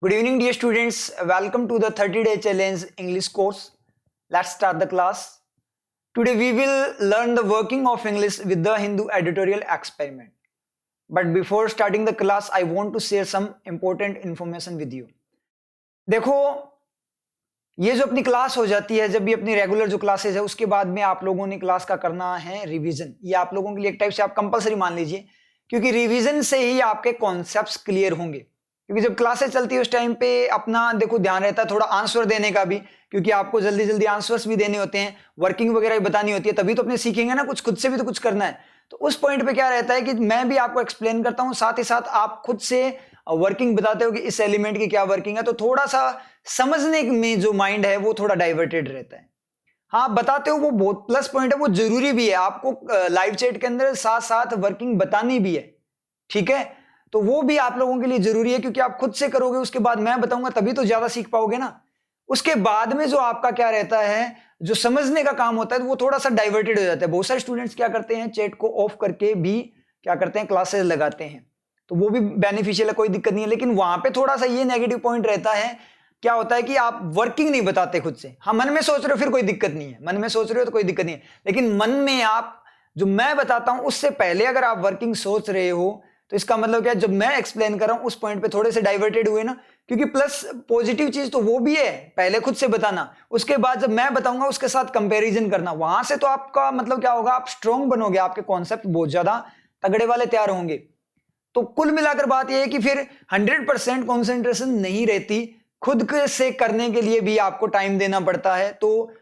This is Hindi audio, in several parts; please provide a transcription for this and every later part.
Good evening, dear students. Welcome to the 30-day challenge English course. Let's start the class. Today we will learn the working of English with the Hindu editorial experiment. But before starting the class, I want to share some important information with you. देखो, ये जो अपनी क्लास हो जाती है, जब भी अपनी रेगुलर जो क्लासेज है उसके बाद में आप लोगों ने क्लास का करना है रिवीजन. ये आप लोगों के लिए एक टाइप से आप कंपलसरी मान लीजिए, क्योंकि रिवीजन से ही आपके कॉन्सेप्ट्स क्लियर होंगे. क्योंकि जब क्लासेस चलती है उस टाइम पे अपना देखो ध्यान रहता है थोड़ा आंसर देने का भी, क्योंकि आपको जल्दी जल्दी आंसर्स भी देने होते हैं, वर्किंग वगैरह भी बतानी होती है, तभी तो अपने सीखेंगे ना, कुछ खुद से भी तो कुछ करना है. तो उस पॉइंट पे क्या रहता है कि मैं भी आपको एक्सप्लेन करता हूं, साथ ही साथ आप खुद से वर्किंग बताते हो कि इस एलिमेंट की क्या वर्किंग है, तो थोड़ा सा समझने में जो माइंड है वो थोड़ा डाइवर्टेड रहता है. हाँ, बताते हो वो बहुत प्लस पॉइंट है, वो जरूरी भी है. आपको लाइव चैट के अंदर साथ साथ वर्किंग बतानी भी है, ठीक है. तो वो भी आप लोगों के लिए जरूरी है, क्योंकि आप खुद से करोगे उसके बाद मैं बताऊंगा तभी तो ज्यादा सीख पाओगे ना. उसके बाद में जो आपका क्या रहता है, जो समझने का काम होता है, वो थोड़ा सा डाइवर्टेड हो जाता है. बहुत सारे स्टूडेंट्स क्या करते हैं, चैट को ऑफ करके भी क्या करते हैं, क्लासेस लगाते हैं, तो वो भी बेनिफिशियल है, कोई दिक्कत नहीं है. लेकिन वहां पे थोड़ा सा ये नेगेटिव पॉइंट रहता है, क्या होता है कि आप वर्किंग नहीं बताते खुद से. हाँ, मन में सोच रहे हो फिर कोई दिक्कत नहीं है, मन में सोच रहे हो तो कोई दिक्कत नहीं है, लेकिन मन में आप जो मैं बताता हूं उससे पहले अगर आप वर्किंग सोच रहे हो, तो इसका मतलब क्या है, जब मैं एक्सप्लेन कर रहा हूं उस पॉइंट पे थोड़े से डाइवर्टेड हुए ना. क्योंकि प्लस पॉजिटिव चीज तो वो भी है, पहले खुद से बताना, उसके बाद जब मैं बताऊंगा उसके साथ कंपैरिजन करना, वहां से तो आपका मतलब क्या होगा, आप स्ट्रांग बनोगे, आपके कॉन्सेप्ट बहुत ज्यादा तगड़े वाले तैयार होंगे. तो कुल मिलाकर बात यह है कि फिर 100% कॉन्सेंट्रेशन नहीं रहती, खुद से करने के लिए भी आपको टाइम देना पड़ता है. तो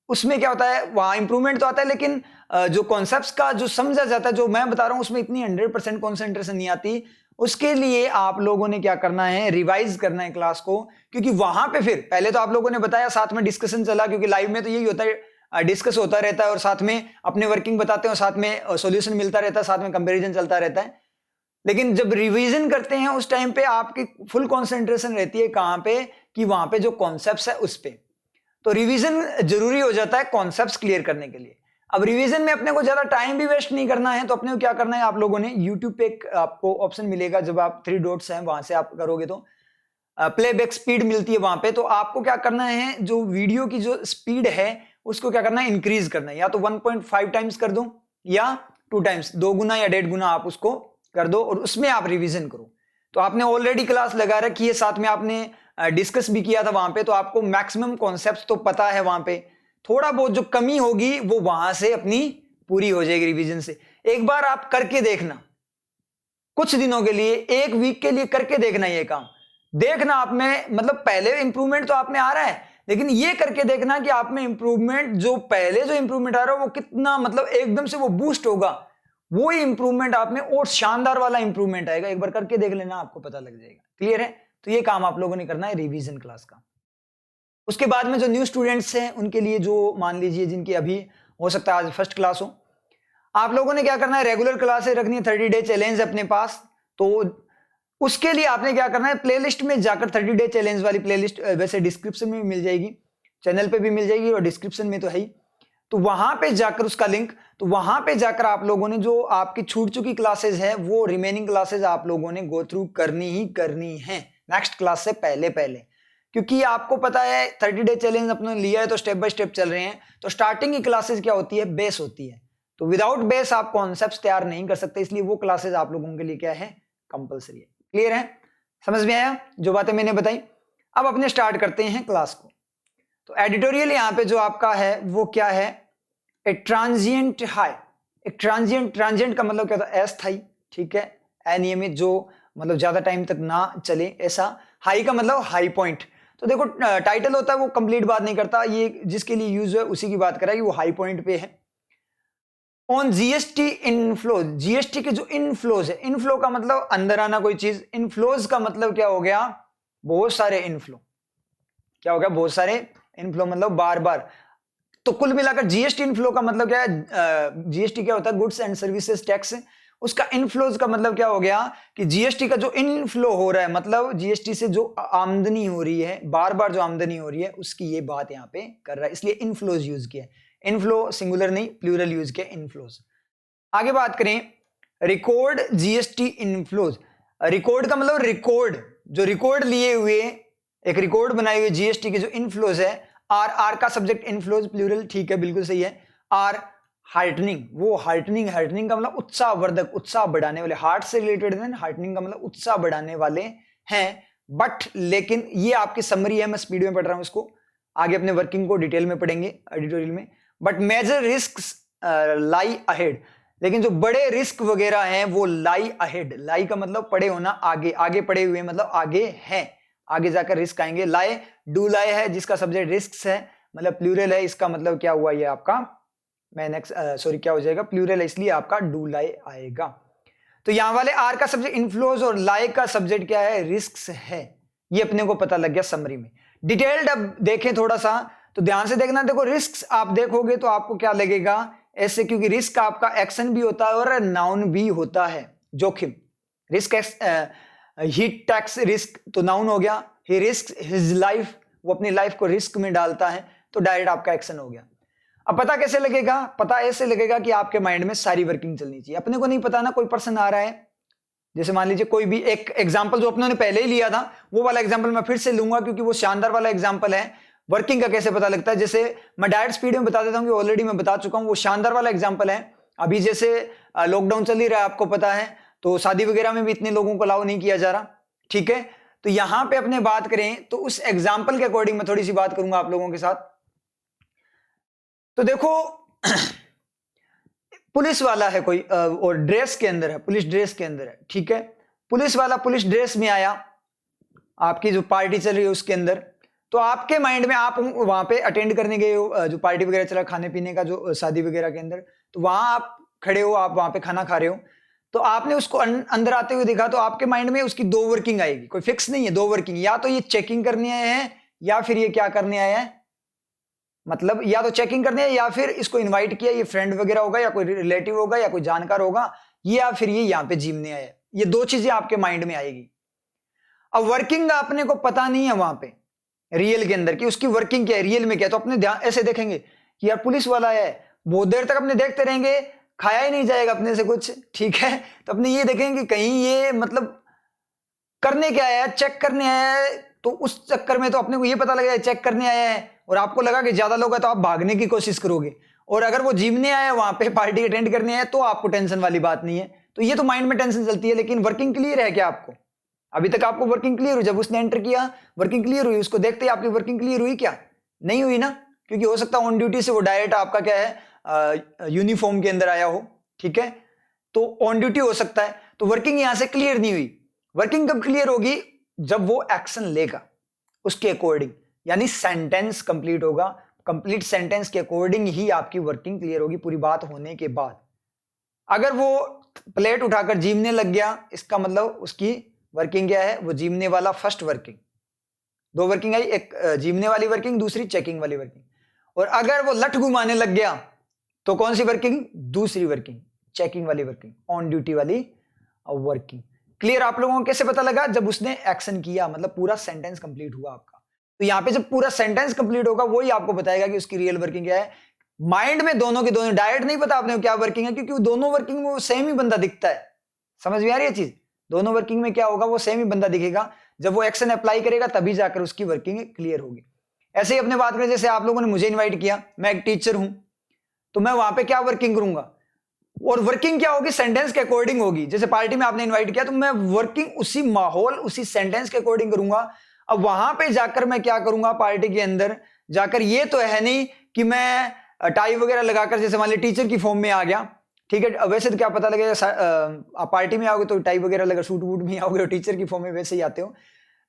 उसमें क्या होता है, वहां इंप्रूवमेंट तो आता है, लेकिन जो कॉन्सेप्ट्स का जो समझा जाता है, जो मैं बता रहा हूं उसमें इतनी 100% कॉन्सेंट्रेशन नहीं आती. उसके लिए आप लोगों ने क्या करना है, रिवाइज करना है क्लास को. क्योंकि वहां पे फिर पहले तो आप लोगों ने बताया, साथ में डिस्कशन चला, क्योंकि लाइव में तो यही होता है, डिस्कस होता रहता है और साथ में अपने वर्किंग बताते हैं, साथ में सॉल्यूशन मिलता रहता है, साथ में कंपेरिजन चलता रहता है. लेकिन जब रिवीजन करते हैं उस टाइम पे आपकी फुल कंसंट्रेशन रहती है कहां पे, कि वहां पे जो कॉन्सेप्ट्स है उस पे. तो रिवीजन जरूरी हो जाता है कॉन्सेप्ट्स क्लियर करने के लिए. अब रिवीजन में अपने को ज्यादा टाइम भी वेस्ट नहीं करना है, तो अपने को क्या करना है, आप लोगों ने YouTube पे एक आपको ऑप्शन मिलेगा, जब आप 3 डॉट्स हैं वहां से आप करोगे तो प्लेबैक स्पीड मिलती है वहां पे. तो आपको क्या करना है, जो वीडियो की जो स्पीड है उसको क्या करना है, इंक्रीज करना है. या तो 1.5 टाइम्स कर दो, या 2 टाइम्स, 2 गुना या 1.5 गुना आप उसको कर दो, और उसमें आप रिवीजन करो. तो आपने ऑलरेडी क्लास लगा रखी है, साथ में आपने डिस्कस भी किया था वहां पे, तो आपको मैक्सिमम कॉन्सेप्ट्स तो पता है. वहां पे थोड़ा बहुत जो कमी होगी वो वहां से अपनी पूरी हो जाएगी रिवीजन से. एक बार आप करके देखना, कुछ दिनों के लिए, 1 वीक के लिए करके देखना, ये काम देखना आप में, मतलब पहले इंप्रूवमेंट तो आप में आ रहा है, लेकिन ये करके देखना कि आप में इंप्रूवमेंट, जो पहले जो इंप्रूवमेंट आ रहा है वो कितना, मतलब एकदम से वो बूस्ट होगा, वो इंप्रूवमेंट आप में और शानदार वाला इंप्रूवमेंट आएगा. एक बार करके देख लेना, आपको पता लग जाएगा. क्लियर है? तो ये काम आप लोगों ने करना है रिवीजन क्लास का. उसके बाद में जो न्यू स्टूडेंट्स हैं उनके लिए, जो मान लीजिए जिनकी अभी हो सकता है आज फर्स्ट क्लास हो, आप लोगों ने क्या करना है, रेगुलर क्लासेस रखनी है, 30 डे चैलेंज अपने पास. तो उसके लिए आपने क्या करना है, प्लेलिस्ट में जाकर 30 डे चैलेंज वाली प्लेलिस्ट वैसे डिस्क्रिप्शन में मिल जाएगी, चैनल पे भी मिल जाएगी और डिस्क्रिप्शन में तो है ही. तो वहां पे जाकर उसका लिंक, तो वहां पे जाकर आप लोगों ने जो आपकी छूट चुकी क्लासेस है, वो रिमेनिंग क्लासेस आप लोगों ने गो थ्रू करनी ही करनी है नेक्स्ट क्लास से पहले पहले. क्योंकि आपको पता है 30 डे चैलेंज अपने लिया है, तो स्टेप बाय स्टेप चल रहे हैं. तो स्टार्टिंग की क्लासेस क्या होती है, बेस होती है. तो विदाउट बेस आप कॉन्सेप्ट्स तैयार नहीं कर सकते, इसलिए वो क्लासेस आप लोगों के लिए क्या है, कंपलसरी है. क्लियर है? समझ में आया जो बातें मैंने बताई? अब अपने स्टार्ट करते हैं क्लास को. तो एडिटोरियल यहां पे जो आपका है वो क्या है, ए ट्रांजिएंट हाई. एक ट्रांजिएंट का मतलब क्या होता है, अस्थायी, ठीक है, अनियमित, जो मतलब ज्यादा टाइम तक ना चले ऐसा. हाई का मतलब हाई पॉइंट. तो देखो टाइटल होता है वो कंप्लीट बात नहीं करता, ये जिसके लिए यूज है उसी की बात कर रहा है कि वो हाई पॉइंट पे है. ऑन जीएसटी इनफ्लो, जीएसटी के जो इनफ्लोज है, इनफ्लो का मतलब अंदर आना कोई चीज, इनफ्लोज का मतलब क्या हो गया, बहुत सारे इनफ्लो. क्या हो गया, बहुत सारे इनफ्लो, मतलब बार बार. तो कुल मिलाकर जीएसटी इनफ्लो का मतलब क्या है, जीएसटी क्या होता है, गुड्स एंड सर्विसेज टैक्स. उसका इनफ्लोज का मतलब क्या हो गया, कि जीएसटी का जो इनफ्लो हो रहा है, मतलब जीएसटी से जो आमदनी हो रही है, बार बार जो आमदनी हो रही है, उसकी ये बात यहां पे कर रहा है, इसलिए इनफ्लोज यूज किया. इनफ्लो सिंगुलर नहीं, प्लूरल यूज किया, इनफ्लोज. आगे बात करें, रिकॉर्ड जीएसटी इनफ्लोज. रिकॉर्ड का मतलब रिकॉर्ड, जो रिकॉर्ड लिए हुए, एक रिकॉर्ड बनाए हुए जीएसटी के जो इनफ्लोज है, आर का सब्जेक्ट इनफ्लोज प्लूरल, ठीक है बिल्कुल सही है। आर हार्टनिंग, वो हार्टनिंग का मतलब उत्साहवर्धक, उत्साह बढ़ाने वाले, हार्ट से रिलेटेड है, हार्टनिंग का मतलब उत्साह बढ़ाने वाले हैं। बट लेकिन ये आपकी समरी है, मैं स्पीड में पढ़ रहा हूं इसको, आगे अपने वर्किंग को डिटेल में पढ़ेंगे एडिटोरियल में। But major risk lie ahead, लेकिन जो बड़े रिस्क वगैरह हैं वो लाई अहेड, लाई का मतलब पड़े होना, आगे, आगे पड़े हुए मतलब आगे हैं, आगे जाकर रिस्क आएंगे। लाई डू लाई है जिसका सब्जेक्ट रिस्क है, मतलब प्लूरल है, इसका मतलब क्या हुआ ये आपका, मैं नेक्स्ट सॉरी क्या हो जाएगा, प्लूरल है इसलिए आपका डू लाई आएगा। तो यहां वाले आर का सब्जेक्ट इनफ्लोज और लाई का सब्जेक्ट क्या है, रिस्क है, ये अपने को पता लग गया समरी में। डिटेल्ड अब देखें थोड़ा सा, तो ध्यान से देखना, देखो रिस्क आप देखोगे तो आपको क्या लगेगा ऐसे, क्योंकि रिस्क आपका एक्शन भी होता है और नाउन भी होता है, जोखिम। रिस्क ही टेक्स रिस्क तो नाउन हो गया, ही रिस्क हिज लाइफ, वो अपनी लाइफ को रिस्क में डालता है, तो डायरेक्ट आपका एक्शन हो गया। अब पता कैसे लगेगा, पता ऐसे लगेगा कि आपके माइंड में सारी वर्किंग चलनी चाहिए। अपने को नहीं पता ना, कोई पर्सन आ रहा है, जैसे मान लीजिए कोई भी एक एग्जांपल जो अपने पहले ही लिया था वो वाला एग्जांपल मैं फिर से लूंगा, क्योंकि वो शानदार वाला एग्जांपल है। वर्किंग का कैसे पता लगता है, जैसे मैं डायरेक्ट स्पीड में बता देता हूं कि ऑलरेडी मैं बता चुका हूं, वो शानदार वाला एग्जांपल है। अभी जैसे लॉकडाउन चल ही रहा है, आपको पता है, तो शादी वगैरह में भी इतने लोगों को अलाउ नहीं किया जा रहा, ठीक है। तो यहां पे अपने बात करें तो उस एग्जाम्पल के अकॉर्डिंग मैं थोड़ी सी बात करूंगा आप लोगों के साथ। तो देखो पुलिस वाला है कोई, और ड्रेस के अंदर है, पुलिस ड्रेस के अंदर है, ठीक है। पुलिस वाला पुलिस ड्रेस में आया, आपकी जो पार्टी चल रही है उसके अंदर, तो आपके माइंड में आप वहां पे अटेंड करने गए हो, जो पार्टी वगैरह चला, खाने पीने का जो शादी वगैरह के अंदर, तो वहां आप खड़े हो, आप वहां पे खाना खा रहे हो, तो आपने उसको अंदर आते हुए देखा, तो आपके माइंड में उसकी दो वर्किंग आएगी, कोई फिक्स नहीं है, दो वर्किंग, या तो ये चेकिंग करने आए हैं या फिर ये क्या करने आए हैं, मतलब या तो चेकिंग करने या फिर इसको इनवाइट किया, ये फ्रेंड वगैरह होगा या कोई रिलेटिव होगा या कोई जानकार होगा, या फिर ये यहाँ पे जिमने आया। ये दो चीजें आपके माइंड में आएगी। अब वर्किंग अपने को पता नहीं है वहां पे रियल के अंदर कि उसकी वर्किंग क्या है, रियल में क्या है, तो अपने ध्यान ऐसे देखेंगे कि यार पुलिस वाला है, बहुत देर तक अपने देखते रहेंगे, खाया ही नहीं जाएगा अपने से कुछ, ठीक है। तो अपने ये देखेंगे कि कहीं ये मतलब करने क्या आया है, चेक करने आया है, तो उस चक्कर में तो अपने को ये पता लगा चेक करने आया है, और आपको लगा कि ज्यादा लोग हैं तो आप भागने की कोशिश करोगे, और अगर वो जिमने आया वहां पे पार्टी अटेंड करने आया तो आपको टेंशन वाली बात नहीं है। तो ये तो माइंड में टेंशन चलती है, लेकिन वर्किंग क्लियर है क्या आपको, अभी तक आपको वर्किंग क्लियर हुई, जब उसने एंटर किया वर्किंग क्लियर हुई, उसको देखते ही आपकी वर्किंग क्लियर हुई क्या, नहीं हुई ना, क्योंकि हो सकता है ऑन ड्यूटी से वो डायरेक्ट आपका क्या है यूनिफॉर्म के अंदर आया हो, ठीक है, तो ऑन ड्यूटी हो सकता है, तो वर्किंग यहां से क्लियर नहीं हुई। वर्किंग कब क्लियर होगी, जब वो एक्शन लेगा उसके अकॉर्डिंग, यानी सेंटेंस कंप्लीट होगा, कंप्लीट सेंटेंस के अकॉर्डिंग ही आपकी वर्किंग क्लियर होगी पूरी बात होने के बाद। अगर वो प्लेट उठाकर जीमने लग गया, इसका मतलब उसकी वर्किंग क्या है, वो जीमने वाला फर्स्ट वर्किंग, दो वर्किंग आई, एक जीमने वाली वर्किंग, दूसरी चेकिंग वाली वर्किंग। और अगर वो लठ घुमाने लग गया तो कौन सी वर्किंग, दूसरी वर्किंग, चेकिंग वाली वर्किंग, ऑन ड्यूटी वाली वर्किंग। क्लियर आप लोगों को कैसे पता लगा, जब उसने एक्शन किया, मतलब पूरा सेंटेंस कंप्लीट हुआ आपका। तो यहां पे जब पूरा सेंटेंस कंप्लीट होगा वही आपको बताएगा कि उसकी रियल वर्किंग क्या है। माइंड में दोनों के दोनों डायरेक्ट नहीं पता आपने क्या वर्किंग है, क्योंकि दोनों वर्किंग में वो सेम ही बंदा दिखता है। समझ में आ रही है चीज, दोनों वर्किंग में क्या होगा, वो सेम ही बंदा दिखेगा, जब वो एक्शन अप्लाई करेगा तभी जाकर उसकी वर्किंग क्लियर होगी। ऐसे ही अपने बात करें, जैसे आप लोगों ने मुझे इन्वाइट किया, मैं एक टीचर हूं, तो मैं वहां पे क्या वर्किंग करूंगा, और वर्किंग क्या होगी, सेंटेंस के अकॉर्डिंग होगी। जैसे पार्टी में आपने इनवाइट किया तो मैं वर्किंग उसी माहौल उसी सेंटेंस के अकॉर्डिंग करूंगा। अब वहां पे जाकर मैं क्या करूंगा, पार्टी के अंदर जाकर, ये तो है नहीं कि मैं टाई वगैरह लगाकर, जैसे मान लीजिए टीचर की फॉर्म में आ गया, ठीक है, वैसे तो क्या पता लगेगा, आप पार्टी में आओगे तो टाई वगैरह लगा, सूट वूट में आओगे, टीचर की फॉर्म में वैसे ही आते हो।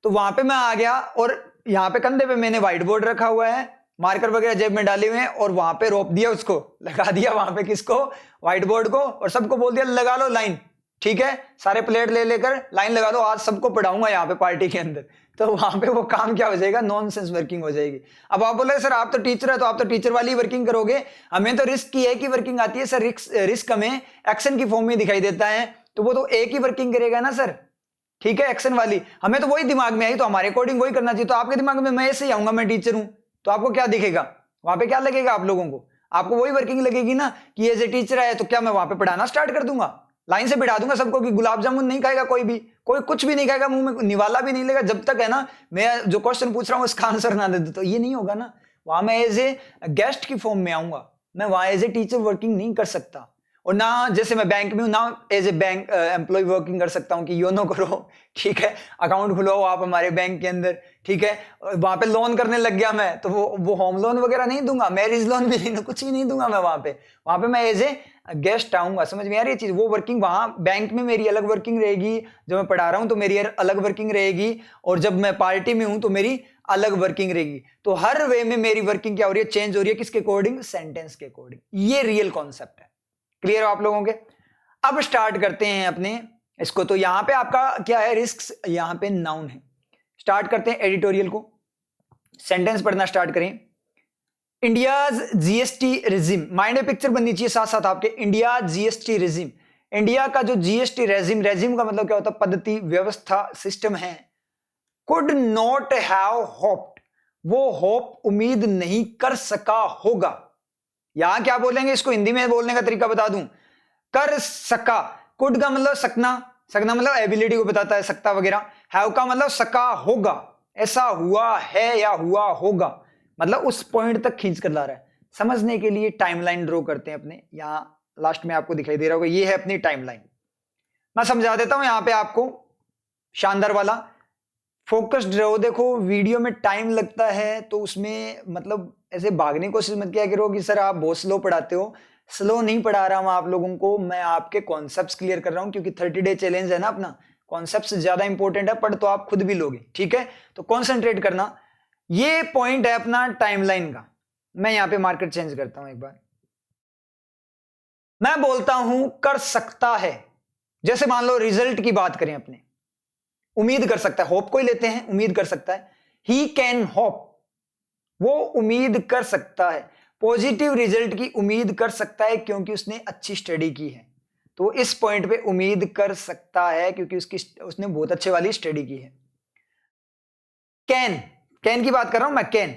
तो वहां पे मैं आ गया और यहाँ पे कंधे पे मैंने व्हाइट बोर्ड रखा हुआ है, मार्कर वगैरह जेब में डाले हुए हैं, और वहां पे रोप दिया, उसको लगा दिया वहां पे, किसको, व्हाइट बोर्ड को, और सबको बोल दिया लगा लो लाइन, ठीक है, सारे प्लेट ले लेकर लाइन लगा दो, आज सबको पढ़ाऊंगा यहाँ पे पार्टी के अंदर। तो वहां पे वो काम क्या हो जाएगा, नॉनसेंस वर्किंग हो जाएगी। अब आप बोले सर आप तो टीचर है, तो आप तो टीचर वाली वर्किंग करोगे, हमें तो रिस्क की है कि वर्किंग आती है। सर रिस्क हमें एक्शन की फॉर्म में दिखाई देता है, तो वो तो एक ही वर्किंग करेगा ना सर, ठीक है, एक्शन वाली, हमें तो वही दिमाग में आई, तो हमारे अकॉर्डिंग वही करना चाहिए। तो आपके दिमाग में मैं ऐसे ही आऊंगा, मैं टीचर हूं, तो आपको क्या दिखेगा वहां पे, क्या लगेगा आप लोगों को, आपको वही वर्किंग लगेगी ना, कि एज ए टीचर है तो क्या मैं वहां पे पढ़ाना स्टार्ट कर दूंगा, लाइन से बिठा दूंगा सबको कि गुलाब जामुन नहीं खाएगा कोई भी, कोई कुछ भी नहीं कहेगा, मुंह में निवाला भी नहीं लेगा जब तक है ना मैं जो क्वेश्चन पूछ रहा हूँ उसका आंसर ना दे दो, तो ये नहीं होगा ना। वहां मैं एज ए गेस्ट की फॉर्म में आऊंगा, मैं वहां एज ए टीचर वर्किंग नहीं कर सकता। और ना जैसे मैं बैंक में हूं ना as a bank employ working कर सकता हूं कि योनो करो, ठीक है, अकाउंट खुलवाओ आप हमारे बैंक के अंदर, ठीक है। वहां पे लोन करने लग गया मैं, तो वो होम लोन वगैरह नहीं दूंगा, मैरिज लोन भी नहीं, कुछ ही नहीं दूंगा मैं वहां पे मैं एज ए गेस्ट आऊंगा। समझ में आ रही है चीज? वो वर्किंग वहां बैंक में मेरी अलग वर्किंग रहेगी, जब मैं पढ़ा रहा हूं तो मेरी अलग वर्किंग रहेगी, और जब मैं पार्टी में हूं तो मेरी अलग वर्किंग रहेगी। तो हर वे में मेरी वर्किंग क्या हो रही है, चेंज हो रही है, किसके अकॉर्डिंग, सेंटेंस के अकॉर्डिंग। ये रियल कॉन्सेप्ट है। क्लियर हो आप लोगों के? अब स्टार्ट करते हैं अपने इसको। तो यहां पे आपका क्या है, रिस्क्स, यहां पे नाउन है। स्टार्ट करते हैं एडिटोरियल को, सेंटेंस पढ़ना स्टार्ट करें। इंडियाज जीएसटी रिजिम, माइंड में पिक्चर बननी चाहिए साथ साथ आपके। इंडिया जीएसटी रिजिम, इंडिया का जो जीएसटी रेजिम, रेजिम का मतलब क्या होता है, पद्धति, व्यवस्था, सिस्टम है। कुड नॉट हैव होप्ड, वो होप उम्मीद नहीं कर सका होगा। यहां क्या बोलेंगे, इसको हिंदी में बोलने का तरीका बता दूं, कर सका। कुड का मतलब सकना, सकना मतलब एबिलिटी को बताता है, सकता वगैरह। हैव का मतलब सका होगा, ऐसा हुआ है या हुआ होगा, मतलब उस पॉइंट तक खींच कर ला रहा है। समझने के लिए टाइमलाइन ड्रॉ करते हैं अपने, यहां लास्ट में आपको दिखाई दे रहा होगा, ये है अपनी टाइमलाइन। मैं समझा देता हूं यहां पे आपको, शानदार वाला फोकस्ड रहो। देखो वीडियो में टाइम लगता है तो उसमें मतलब ऐसे भागने की कोशिश मत किया करो कि सर आप बहुत स्लो पढ़ाते हो। स्लो नहीं पढ़ा रहा हूं आप लोगों को, मैं आपके कॉन्सेप्ट्स क्लियर कर रहा हूं, क्योंकि 30 डे चैलेंज है ना अपना, कॉन्सेप्ट्स ज्यादा इंपॉर्टेंट है, पढ़ तो आप खुद भी लोगे, ठीक है। तो कॉन्सेंट्रेट करना। ये पॉइंट है अपना टाइमलाइन का। मैं यहां पे मार्कर चेंज करता हूं एक बार। मैं बोलता हूं कर सकता है, जैसे मान लो रिजल्ट की बात करें अपने, उम्मीद कर सकता है, होप को ही लेते हैं, उम्मीद कर सकता है। ही कैन होप, वो उम्मीद कर सकता है, पॉजिटिव रिजल्ट की उम्मीद कर सकता है क्योंकि उसने अच्छी स्टडी की है। तो इस पॉइंट पे उम्मीद कर सकता है क्योंकि उसने बहुत अच्छे वाली स्टडी की है। कैन, कैन की बात कर रहा हूं मैं, कैन।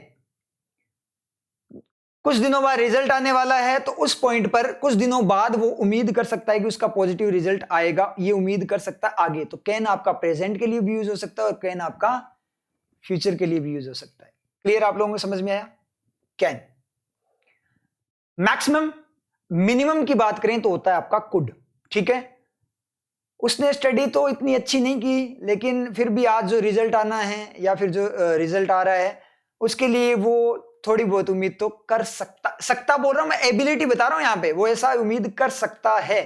कुछ दिनों बाद रिजल्ट आने वाला है, तो उस पॉइंट पर कुछ दिनों बाद वो उम्मीद कर सकता है कि उसका पॉजिटिव रिजल्ट आएगा, ये उम्मीद कर सकता है आगे। तो कैन आपका प्रेजेंट के लिए भी यूज हो सकता है और कैन आपका फ्यूचर के लिए भी यूज हो सकता है। क्लियर आप लोगों को समझ में आया? कैन। मैक्सिमम, मिनिमम की बात करें तो होता है आपका कुड, ठीक है। उसने स्टडी तो इतनी अच्छी नहीं की, लेकिन फिर भी आज जो रिजल्ट आना है या फिर जो रिजल्ट आ रहा है उसके लिए वो थोड़ी बहुत उम्मीद तो कर सकता, सकता बोल रहा हूं मैं, एबिलिटी बता रहा हूं यहां पे, वो ऐसा उम्मीद कर सकता है।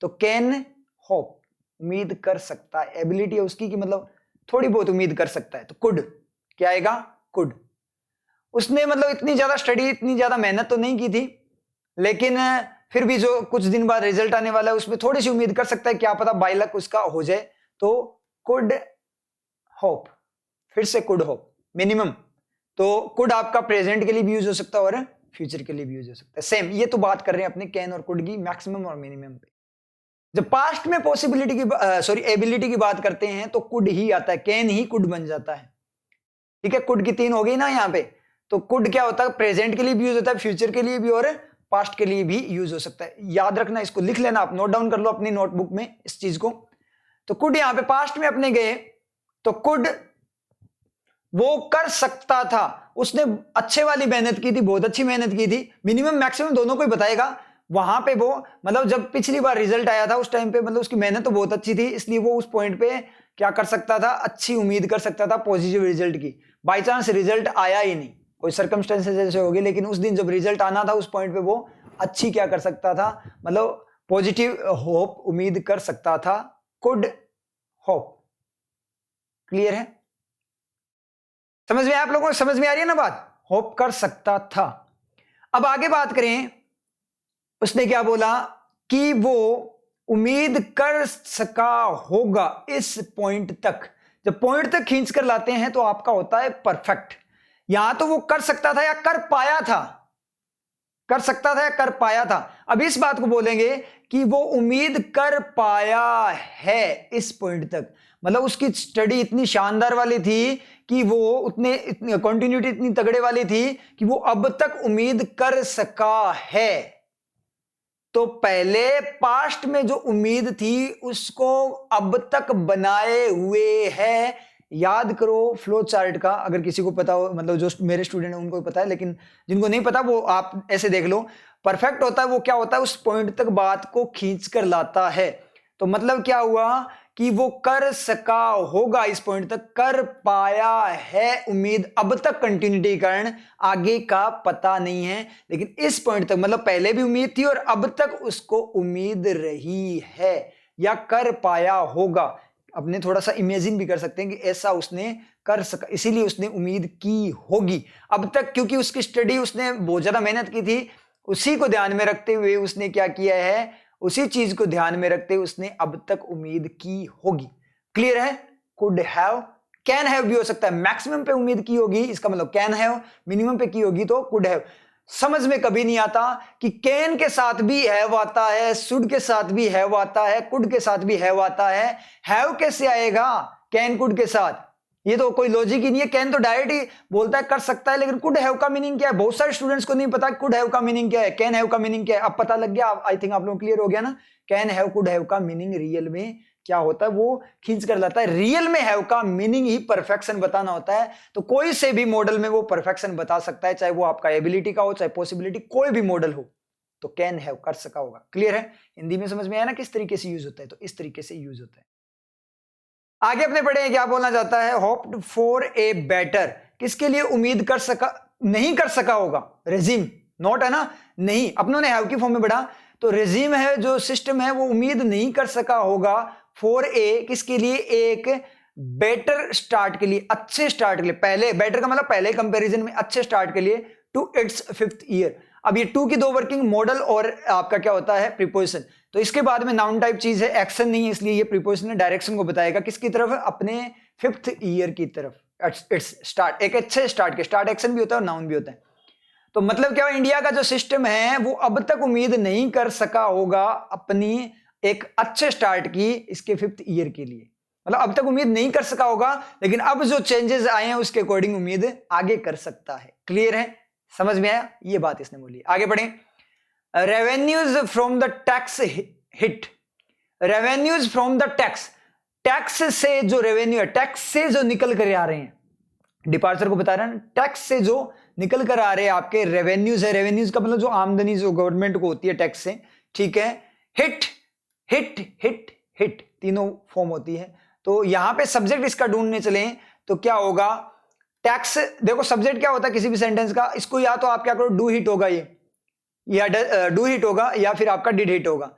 तो कैन होप, उम्मीद कर सकता है, एबिलिटी है उसकी कि मतलब थोड़ी बहुत उम्मीद कर सकता है। तो कुड क्या आएगा, कुड। उसने मतलब इतनी ज्यादा स्टडी, इतनी ज्यादा मेहनत तो नहीं की थी, लेकिन फिर भी जो कुछ दिन बाद रिजल्ट आने वाला है उसमें थोड़ी सी उम्मीद कर सकता है, क्या पता बाय लक उसका हो जाए। तो कुड होप, फिर से कुड होप, मिनिमम। तो कुड आपका प्रेजेंट के लिए भी यूज हो सकता है और फ्यूचर के लिए भी यूज हो सकता है। सेम, ये तो बात कर रहे हैं अपने कैन और कुड की, मैक्सिमम और मिनिमम पे। जब पास्ट में पॉसिबिलिटी की सॉरी एबिलिटी की बात करते हैं तो कुड ही आता है, कैन ही कुड बन जाता है, ठीक है। कुड की 3 हो गई ना यहाँ पे। तो कुड क्या होता है, प्रेजेंट के लिए भी यूज होता है, फ्यूचर के लिए भी और पास्ट के लिए भी यूज हो सकता है। याद रखना, इसको लिख लेना, आप नोट डाउन कर लो अपनी नोटबुक में इस चीज को। तो कुड यहां पे पास्ट में अपने गए, तो कुड वो कर सकता था, उसने अच्छे वाली मेहनत की थी, बहुत अच्छी मेहनत की थी। मिनिमम मैक्सिमम दोनों को ही बताएगा। वहां पे वो मतलब जब पिछली बार रिजल्ट आया था उस टाइम पे मतलब उसकी मेहनत तो बहुत अच्छी थी, इसलिए वो उस पॉइंट पे क्या कर सकता था, अच्छी उम्मीद कर सकता था पॉजिटिव रिजल्ट की। बाई चांस रिजल्ट आया ही नहीं, कोई सर्कमस्टेंसेस ऐसे हो गए, लेकिन उस दिन जब रिजल्ट आना था उस पॉइंट पे वो अच्छी क्या कर सकता था, मतलब पॉजिटिव होप उम्मीद कर सकता था। Could hope. क्लियर है? समझ में आप लोगों को, समझ में आ रही है ना बात? होप कर सकता था। अब आगे बात करें, उसने क्या बोला कि वो उम्मीद कर सका होगा इस पॉइंट तक। जब पॉइंट तक खींच कर लाते हैं तो आपका होता है परफेक्ट। यहां तो वो कर सकता था या कर पाया था, कर सकता था या कर पाया था। अब इस बात को बोलेंगे कि वो उम्मीद कर पाया है इस पॉइंट तक, मतलब उसकी स्टडी इतनी शानदार वाली थी कि वो उतने कंटिन्यूटी इतनी तगड़े वाली थी कि वो अब तक उम्मीद कर सका है। तो पहले पास्ट में जो उम्मीद थी उसको अब तक बनाए हुए है। याद करो फ्लो चार्ट का, अगर किसी को पता हो, मतलब जो मेरे स्टूडेंट हैं उनको पता है, लेकिन जिनको नहीं पता वो आप ऐसे देख लो। परफेक्ट होता है वो क्या होता है, उस पॉइंट तक बात को खींच कर लाता है। तो मतलब क्या हुआ कि वो कर सका होगा, इस पॉइंट तक कर पाया है उम्मीद, अब तक कंटिन्यूटी के कारण आगे का पता नहीं है, लेकिन इस पॉइंट तक मतलब पहले भी उम्मीद थी और अब तक उसको उम्मीद रही है या कर पाया होगा। अपने थोड़ा सा इमेजिन भी कर सकते हैं कि ऐसा उसने कर सका, इसीलिए उसने उम्मीद की होगी अब तक, क्योंकि उसकी स्टडी उसने बहुत ज्यादा मेहनत की थी, उसी को ध्यान में रखते हुए उसने क्या किया है, उसी चीज को ध्यान में रखते हुए उसने अब तक उम्मीद की होगी। क्लियर है? कुड हैव, कैन हैव भी हो सकता है, मैक्सिमम पे उम्मीद की होगी इसका मतलब कैन हैव, मिनिमम पे की होगी तो कुड हैव। समझ में कभी नहीं आता कि कैन के साथ भी हैव आता है, शुड के साथ भी हैव आता है, कुड के साथ भी हैव आता है, हैव कैसे आएगा कैन कुड के साथ? ये तो कोई लॉजिक ही नहीं है। कैन तो डायरेक्ट ही बोलता है कर सकता है, लेकिन कुड हैव का मीनिंग क्या है? बहुत सारे स्टूडेंट्स को नहीं पता कुड हैव का मीनिंग क्या है, कैन हैव का मीनिंग क्या है। अब पता लग गया, आई थिंक आप लोगों को क्लियर हो गया ना। कैन हैव कुड हैव का मीनिंग रियल में क्या होता है, वो खींच कर लाता है। रियल में हैव का मीनिंग ही परफेक्शन बताना होता है। तो कोई से भी मॉडल में वो परफेक्शन बता सकता है, चाहे वो आपका एबिलिटी का हो, चाहे पॉसिबिलिटी, कोई भी मॉडल हो, तो कैन हैव कर सका होगा। क्लियर है? हिंदी में समझ में आया ना किस तरीके से यूज होता है? तो इस तरीके से यूज होता है। आगे अपने पढ़े क्या बोलना चाहता है, होप्ड फॉर ए बेटर, किसके लिए उम्मीद कर सका, नहीं कर सका होगा, रेजिम, नॉट है ना, नहीं, अपनों ने हैव की फॉर्म में पढ़ा, तो रेजिम है जो सिस्टम है वो उम्मीद नहीं कर सका होगा फॉर ए, किसके लिए, एक बेटर स्टार्ट के लिए, अच्छे स्टार्ट के लिए। पहले बेटर का मतलब पहले कंपैरिजन में अच्छे स्टार्ट के लिए, टू इट्स 5th ईयर। अब ये टू की दो वर्किंग, मॉडल और आपका क्या होता है प्रीपोजिशन। तो इसके बाद में नाउन टाइप चीज है, एक्शन नहीं है, इसलिए ये प्रीपोजिशन है, डायरेक्शन को बताएगा किसकी तरफ, अपने 5th ईयर की तरफ। इट्स स्टार्ट, एक अच्छे स्टार्ट के, स्टार्ट एक्शन भी होता है और नाउन भी होता है। तो मतलब क्या, इंडिया का जो सिस्टम है वो अब तक उम्मीद नहीं कर सका होगा अपनी एक अच्छे स्टार्ट की इसके 5th ईयर के लिए, मतलब अब तक उम्मीद नहीं कर सका होगा, लेकिन अब जो चेंजेस आए हैं उसके अकॉर्डिंग उम्मीद आगे कर सकता है। क्लियर है? समझ में आया? ये बात इसने बोली। आगे बढ़े, revenues from the tax hit, revenues from the tax, tax से जो रेवेन्यू है, टैक्स से जो निकल कर आ रहे हैं, डिपार्चर को बता रहे हैं, टैक्स से जो निकल कर आ रहे हैं आपके रेवेन्यूज है, रेवेन्यूज का मतलब जो आमदनी जो गवर्नमेंट को होती है टैक्स से, ठीक है। हिट हिट हिट हिट तीनों फॉर्म होती है। तो यहां पे सब्जेक्ट इसका ढूंढने चले तो क्या होगा, टैक्स, देखो सब्जेक्ट क्या होता है किसी भी सेंटेंस का, इसको या तो आप क्या करो, डू हिट होगा ये, या डू हिट होगा, या फिर आपका डिड हिट होगा।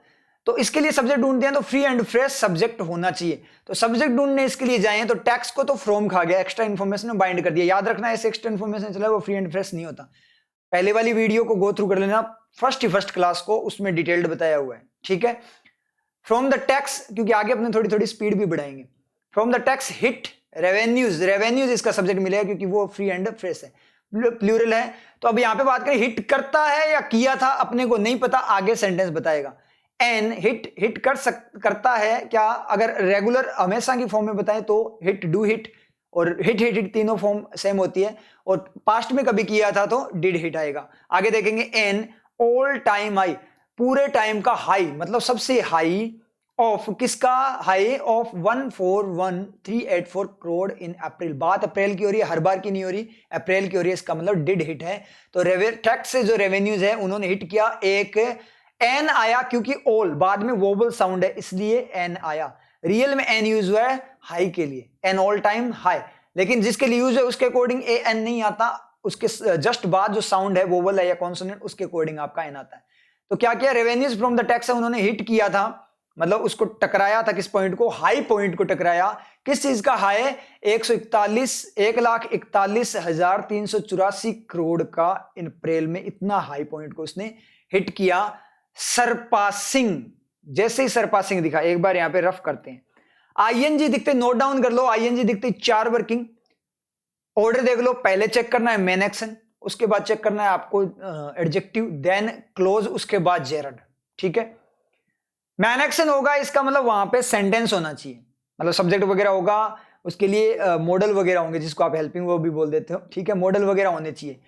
तो इसके लिए सब्जेक्ट ढूंढते हैं तो फ्री एंड फ्रेश सब्जेक्ट होना चाहिए। तो सब्जेक्ट ढूंढने इसके लिए जाएं तो टैक्स को तो फ्रॉम खा गया, एक्स्ट्रा इन्फॉर्मेशन में बाइंड कर दिया। याद रखना ऐसे एक्स्ट्रा इन्फॉर्मेशन चला वो फ्री एंड फ्रेश नहीं होता। पहले वाली वीडियो को गो थ्रू कर लेना, फर्स्ट क्लास को, उसमें डिटेल्ड बताया हुआ है, ठीक है। फ्रॉम द टैक्स, क्योंकि आगे अपने थोड़ी थोड़ी स्पीड भी बढ़ाएंगे। From the tax hit revenues, revenues इसका सब्जेक्ट मिलेगा क्योंकि वो फ्री एंड फ्रेश है, प्लूरल है। तो अब यहां पे बात करें हिट करता है या किया था, अपने को नहीं पता, आगे सेंटेंस बताएगा। एन हिट, हिट करता है क्या, अगर रेगुलर हमेशा की फॉर्म में बताएं तो हिट, डू हिट और हिट हिट हिट तीनों फॉर्म सेम होती है, और पास्ट में कभी किया था तो डिड हिट आएगा। आगे देखेंगे एन ऑल टाइम हाई, पूरे टाइम का हाई, मतलब सबसे हाई, ऑफ किसका, हाई ऑफ 141,384 करोड़ इन अप्रैल। बात अप्रैल की हो रही है, हर बार की नहीं हो रही, अप्रैल की हो रही है, इसका मतलब डिड हिट है। तो टैक्स से जो रेवेन्यूज है उन्होंने हिट किया। एक एन आया क्योंकि ऑल बाद में वोबल साउंड है इसलिए एन आया, रियल में एन यूज हुआ है हाई के लिए, एन ऑल टाइम हाई, लेकिन जिसके लिए यूज है उसके अकॉर्डिंग ए एन नहीं आता, उसके जस्ट बाद जो साउंड है वोबल है या कॉन्सोनेंट उसके अकॉर्डिंग आपका एन आता है। तो क्या किया, रेवेन्यूज फ्रॉम द टैक्स उन्होंने हिट किया था, मतलब उसको टकराया था, किस पॉइंट को, हाई पॉइंट को टकराया। किस चीज का हाई, 1,41,384 करोड़ का इन अप्रैल में, इतना हाई पॉइंट को उसने हिट किया। सरपासिंग, जैसे ही सरपासिंग दिखा, एक बार यहां पे रफ करते हैं, आईएनजी दिखते, नोट डाउन कर लो, आईएनजी दिखते 4 वर्किंग, ऑर्डर देख लो, पहले चेक करना है मेन एक्शन, उसके बाद चेक करना है आपको एडजेक्टिव, देन क्लोज, उसके बाद जेरड, ठीक है। मैन एक्शन होगा इसका मतलब वहां पे सेंटेंस होना चाहिए, मतलब सब्जेक्ट वगैरह होगा, उसके लिए मॉडल वगैरह होंगे जिसको आप हेल्पिंग वर्ब भी बोल देते हो, ठीक है, मॉडल वगैरह होने चाहिए।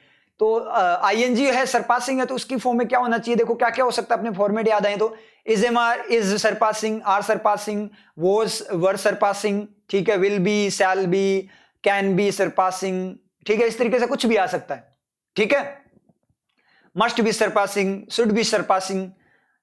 तो आईएनजी है, सरपासिंग है, तो उसकी फॉर्म में क्या होना चाहिए? देखो क्या क्या हो सकता है, अपने फॉर्मेट याद आए तो is am are, is surpassing, are surpassing, was were surpassing, ठीक है, will be, shall be, can be surpassing, ठीक है, इस तरीके से कुछ भी आ सकता है, ठीक है। Must be surpassing, should be surpassing,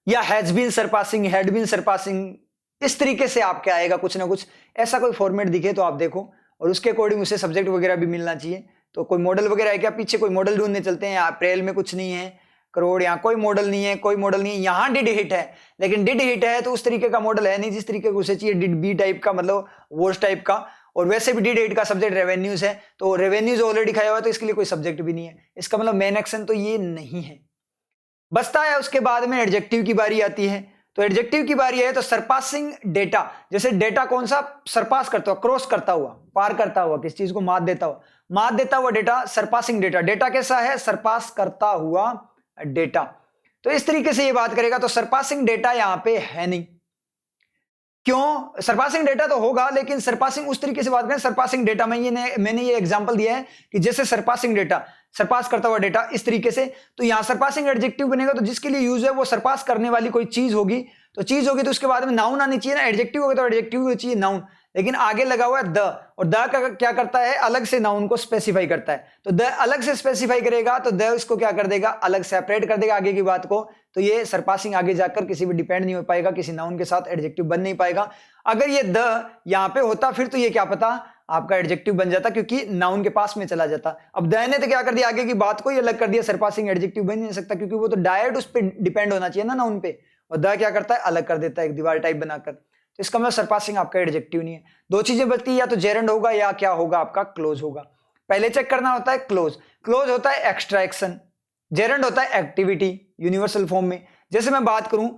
या has been surpassing, had been surpassing, इस तरीके से आपके आएगा कुछ ना कुछ। ऐसा कोई फॉर्मेट दिखे तो आप देखो, और उसके अकॉर्डिंग उसे सब्जेक्ट वगैरह भी मिलना चाहिए। तो कोई मॉडल वगैरह है क्या? पीछे कोई मॉडल ढूंढने चलते हैं। अप्रैल में कुछ नहीं है, करोड़, यहाँ कोई मॉडल नहीं है, कोई मॉडल नहीं है। यहाँ डिड हिट है, लेकिन डिड हिट है तो उस तरीके का मॉडल है नहीं जिस तरीके को उसे चाहिए, डिड बी टाइप का, मतलब वॉज टाइप का। और वैसे भी डिड हिट का सब्जेक्ट रेवेन्यूज है, तो रेवेन्यूज ऑलरेडी खाया हुआ है, तो इसके लिए कोई सब्जेक्ट भी नहीं है। इसका मतलब मेन एक्शन तो ये नहीं है। बचता है उसके बाद में एडजेक्टिव की बारी आती है। तो एडजेक्टिव की बारी है तो सरपासिंग डेटा, जैसे डेटा कौन सा सरपास करता हुआ, क्रॉस करता हुआ, पार करता हुआ, किस चीज को मात देता हुआ डेटा, सरपासिंग डेटा। डेटा कैसा है? सरपास करता हुआ डेटा। तो इस तरीके से ये बात करेगा। तो सरपासिंग डेटा यहां पे है नहीं। क्यों? सरपासिंग डेटा तो होगा, लेकिन सरपासिंग उस तरीके से बात करें, सरपासिंग डेटा में मैंने ये एग्जांपल दिया है कि जैसे सरपासिंग डेटा, सरपास करता हुआ डेटा, इस तरीके से। तो यहां सरपासिंग एडजेक्टिव बनेगा, तो जिसके लिए यूज है वो सरपास करने वाली कोई चीज होगी। तो चीज होगी तो उसके बाद में नाउन आनी चाहिए ना, एडजेक्टिव होगा तो एडजेक्टिव होना चाहिए, नाउन। लेकिन आगे लगा हुआ है द, और द का क्या करता है? अलग से नाउन को स्पेसिफाई करता है। तो द अलग से स्पेसिफाई करेगा तो द इसको क्या कर देगा? अलग सेपरेट कर देगा आगे की बात को। तो ये सरपासिंग आगे जाकर किसी भी डिपेंड नहीं हो पाएगा, किसी नाउन के साथ एडजेक्टिव बन नहीं पाएगा। अगर ये द यहाँ पे होता फिर तो ये क्या पता आपका एडजेक्टिव बन जाता, क्योंकि नाउन के पास में चला जाता। अब द ने तो क्या कर दिया? आगे की बात को ही अलग कर दिया, सरपासिंग एडजेक्टिव बन नहीं सकता, क्योंकि वो तो डायरेक्ट उस पर डिपेंड होना चाहिए ना, नाउन पे। और द क्या करता है? अलग कर देता है, एक दीवार टाइप बनाकर। तो इसका मतलब सरपासिंग आपका एडजेक्टिव नहीं है। दो चीजें बचती है, या तो जेरेंड होगा या क्या होगा आपका? क्लोज होगा। पहले चेक करना होता है क्लोज। क्लोज होता है एक्स्ट्रा एक्शन, जेरेंड होता है एक्टिविटी यूनिवर्सल फॉर्म में। जैसे मैं बात करूं,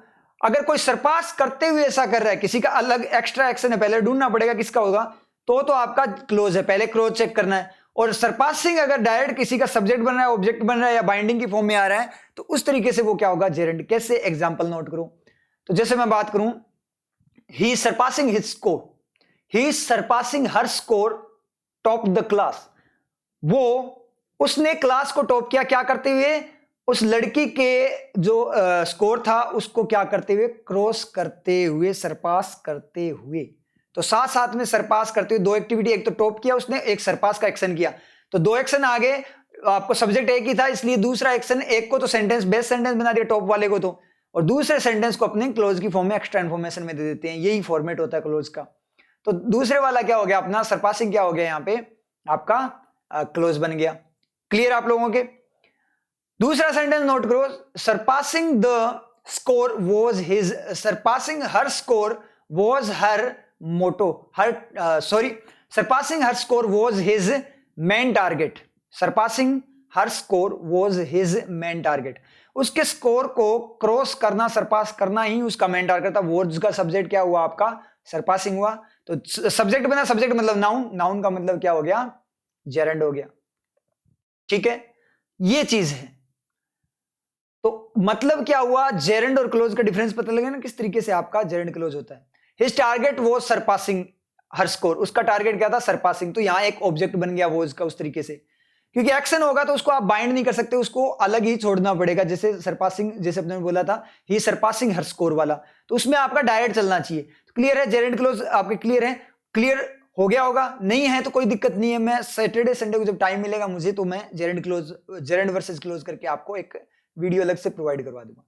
अगर कोई सरपास करते हुए ऐसा कर रहा है, किसी का अलग एक्स्ट्रा एक्शन है, पहले ढूंढना पड़ेगा किसका होगा, तो आपका क्लोज है, पहले क्लोज चेक करना है। और सरपासिंग अगर डायरेक्ट किसी का सब्जेक्ट बन रहा है, ऑब्जेक्ट बन रहा है, या बाइंडिंग की फॉर्म में आ रहा है, तो उस तरीके से वो क्या होगा? जेरेंड। कैसे? एग्जाम्पल नोट करो। तो जैसे मैं बात करूं, he is surpassing his score, he is surpassing her score, top the class। वो उसने क्लास को टॉप किया, क्या करते हुए? उस लड़की के जो स्कोर था उसको क्या करते हुए? क्रॉस करते हुए, सरपास करते हुए। तो साथ साथ में सरपास करते हुए दो एक्टिविटी, एक तो टॉप किया उसने, एक सरपास का एक्शन किया। तो दो एक्शन आगे, आपको सब्जेक्ट एक ही था, इसलिए दूसरा एक्शन, एक को तो सेंटेंस, बेस्ट सेंटेंस बना दिया टॉप वाले को, तो और दूसरे सेंटेंस को अपने क्लोज की फॉर्म में एक्स्ट्रा इन्फॉर्मेशन में दे देते हैं। यही फॉर्मेट होता है क्लोज का। तो दूसरे वाला क्या हो गया अपना? सरपासिंग क्या हो गया यहाँ पे? आपका क्लोज बन गया। क्लियर आप लोगों के? दूसरा सेंटेंस नोट करो, surpassing the score was his, surpassing her score was her motto, surpassing her score was his main target. Surpassing her score was his main target. उसके स्कोर को क्रॉस करना, सरपास करना ही उसका मेन टारगेट था। वर्ड्स का सब्जेक्ट क्या हुआ आपका? सरपासिंग हुआ। तो सब्जेक्ट बना, सब्जेक्ट मतलब नाउन, नाउन का मतलब क्या हो गया? जेरेंड हो गया। ठीक है, ये चीज है। तो मतलब क्या हुआ? जेरेंड और क्लोज का डिफरेंस पता लगे ना, किस तरीके से आपका जेरेंड क्लोज होता है। हिज टारगेट वो सरपासिंग हर स्कोर, उसका टारगेट क्या था? सरपासिंग। तो यहां एक ऑब्जेक्ट बन गया वो का, उस तरीके से, क्योंकि एक्शन होगा तो उसको आप बाइंड नहीं कर सकते, उसको अलग ही छोड़ना पड़ेगा। जैसे सरपासिंग, जैसे अपने बोला था ही सरपासिंग हर स्कोर वाला, तो उसमें आपका डायरेक्ट चलना चाहिए। तो क्लियर है? जेरेंड क्लोज आपके क्लियर है? क्लियर हो गया होगा। नहीं है तो कोई दिक्कत नहीं है, मैं सैटरडे संडे को जब टाइम मिलेगा मुझे, तो मैं gerund close, gerund versus close करके आपको एक वीडियो अलग से प्रोवाइड करवा दूंगा।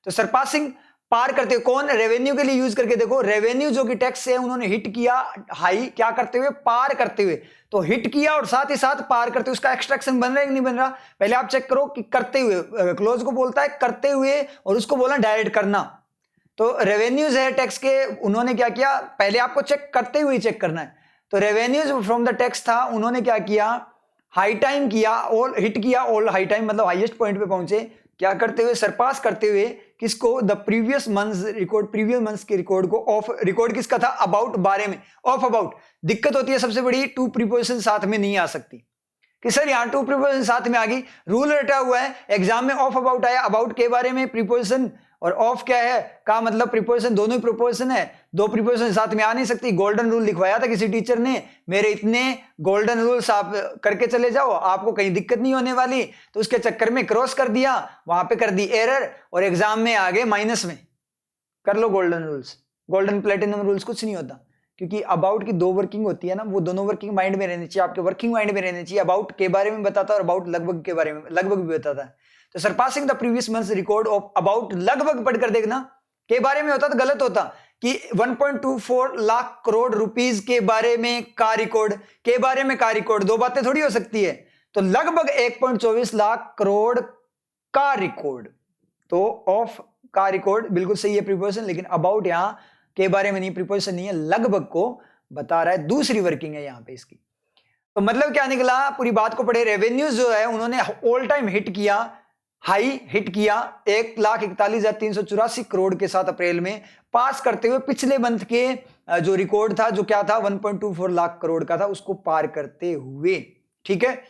तो सरपासिंग पार करते हुए, कौन? रेवेन्यू के लिए यूज करके देखो, रेवेन्यू जो कि टैक्स है उन्होंने हिट किया हाई, क्या करते हुए? पार करते हुए। तो हिट किया और साथ ही साथ पार करते हुए, उसका एक्सट्रैक्शन बन रहा है कि नहीं बन रहा? पहले आप चेक करो कि करते हुए, क्लोज को बोलता है करते हुए, और उसको बोला डायरेक्ट करना। तो रेवेन्यूज है टैक्स के, उन्होंने क्या किया? पहले आपको चेक करते हुए चेक करना है। तो रेवेन्यूज फ्रॉम द टैक्स था, उन्होंने क्या किया? हाई टाइम किया, ऑल हिट किया, ऑल हाई टाइम मतलब हाईएस्ट पॉइंट पे पहुंचे, क्या करते हुए? सरपास करते हुए। किसको? The previous months record, previous months के रिकॉर्ड को। ऑफ रिकॉर्ड किसका था? अबाउट, बारे में। ऑफ अबाउट दिक्कत होती है सबसे बड़ी, टू प्रीपोजिशन साथ में नहीं आ सकती कि सर यहां टू प्रीपोजिशन साथ में आ गई, रूल रटा हुआ है, एग्जाम में ऑफ अबाउट आया, अबाउट के बारे में प्रीपोजिशन, और ऑफ क्या है, का मतलब प्रीपोजिशन, दोनों ही प्रीपोजिशन है, दो प्रीपोजिशन साथ में आ नहीं सकती। गोल्डन रूल लिखवाया था किसी टीचर ने, मेरे इतने गोल्डन रूल्स आप करके चले जाओ, आपको कहीं दिक्कत नहीं होने वाली, तो उसके चक्कर में क्रॉस कर दिया, वहां पे कर दी एरर, और एग्जाम में आ गए माइनस में। कर लो golden rules, golden platinum rules, कुछ नहीं होता, क्योंकि अबाउट की दो वर्किंग होती है ना, वो दोनों वर्किंग माइंड में रहनी चाहिए, आपके वर्किंग माइंड में रहनी चाहिए। अबाउट के बारे में बताता है और अबाउट लगभग के बारे में, लगभग भी बताता है। तो surpassing the previous months record of about, लगभग पढ़कर देखना, के बारे में होता तो गलत होता कि 1.24 लाख करोड़ रुपीस के बारे में का रिकॉर्ड, के बारे में का रिकॉर्ड, दो बातें थोड़ी हो सकती है। तो लगभग 1.24 लाख करोड़ का रिकॉर्ड, तो ऑफ का रिकॉर्ड बिल्कुल सही है प्रीपोजिशन, लेकिन अबाउट यहां के बारे में नहीं, प्रीपोजिशन नहीं है, लगभग को बता रहा है, दूसरी वर्किंग है यहां पे इसकी। तो मतलब क्या निकला, पूरी बात को पढ़े, रेवेन्यूज जो है उन्होंने ऑल टाइम हिट किया, हाई हिट किया 1,41,384 करोड़ के साथ अप्रैल में, पास करते हुए पिछले मंथ के जो रिकॉर्ड था, जो क्या था 1.24 लाख करोड़ का था, उसको पार करते हुए। ठीक है,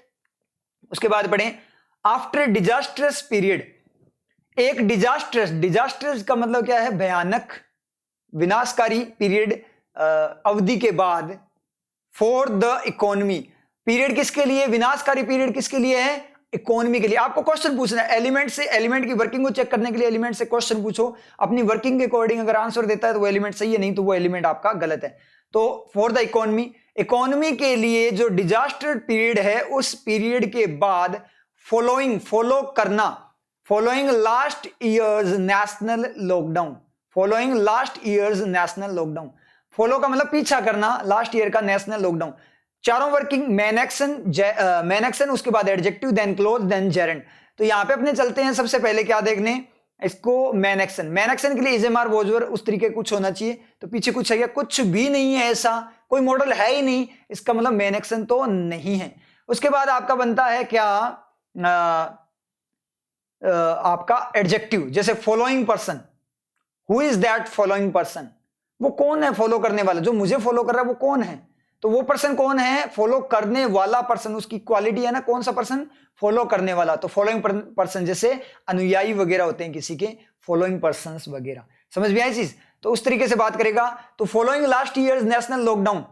उसके बाद पढ़ें, आफ्टर डिजास्टरस पीरियड, एक डिजास्टरस का मतलब क्या है, भयानक, विनाशकारी पीरियड, अवधि के बाद, फॉर द इकोनॉमी, पीरियड किसके लिए, विनाशकारी पीरियड किसके लिए है, इकोनॉमी के लिए। आपको क्वेश्चन पूछना है, एलिमेंट से, एलिमेंट की वर्किंग को चेक करने के लिए एलिमेंट से क्वेश्चन पूछो, अपनी वर्किंग के अकॉर्डिंग अगर आंसर देता है तो वो एलिमेंट सही है, नहीं तो वो एलिमेंट आपका गलत है। तो फॉर द इकोनॉमी, इकोनॉमी के लिए जो डिजास्टर पीरियड है, उस पीरियड के बाद फॉलोइंग, फॉलो करना, following last years national lockdown, following last years national lockdown, follow का मतलब पीछा करना, लास्ट ईयर का नेशनल लॉकडाउन। चारों वर्किंग, मेन एक्शन, उसके बाद adjective, then close, then gerund. तो यहां पे अपने चलते हैं, सबसे पहले क्या देखने इसको, मेन एक्शन के लिए इजेमार वोजवर उस तरीके कुछ होना चाहिए, तो पीछे कुछ है क्या, कुछ भी नहीं है, ऐसा कोई मॉडल है ही नहीं, इसका मतलब मेन एक्शन तो नहीं है। उसके बाद आपका बनता है क्या, आपका एडजेक्टिव, जैसे following person, who is that following person, वो कौन है फॉलो करने वाला, जो मुझे फॉलो कर रहा है वो कौन है, तो वो पर्सन कौन है, फॉलो करने वाला पर्सन, उसकी क्वालिटी है ना, कौन सा पर्सन, फॉलो करने वाला। तो फॉलोइंग पर्सन जैसे अनुयायी वगैरह होते हैं किसी के, फॉलोइंग पर्संस वगैरह, समझ में आई चीज। तो उस तरीके से बात करेगा। तो following last year national lockdown,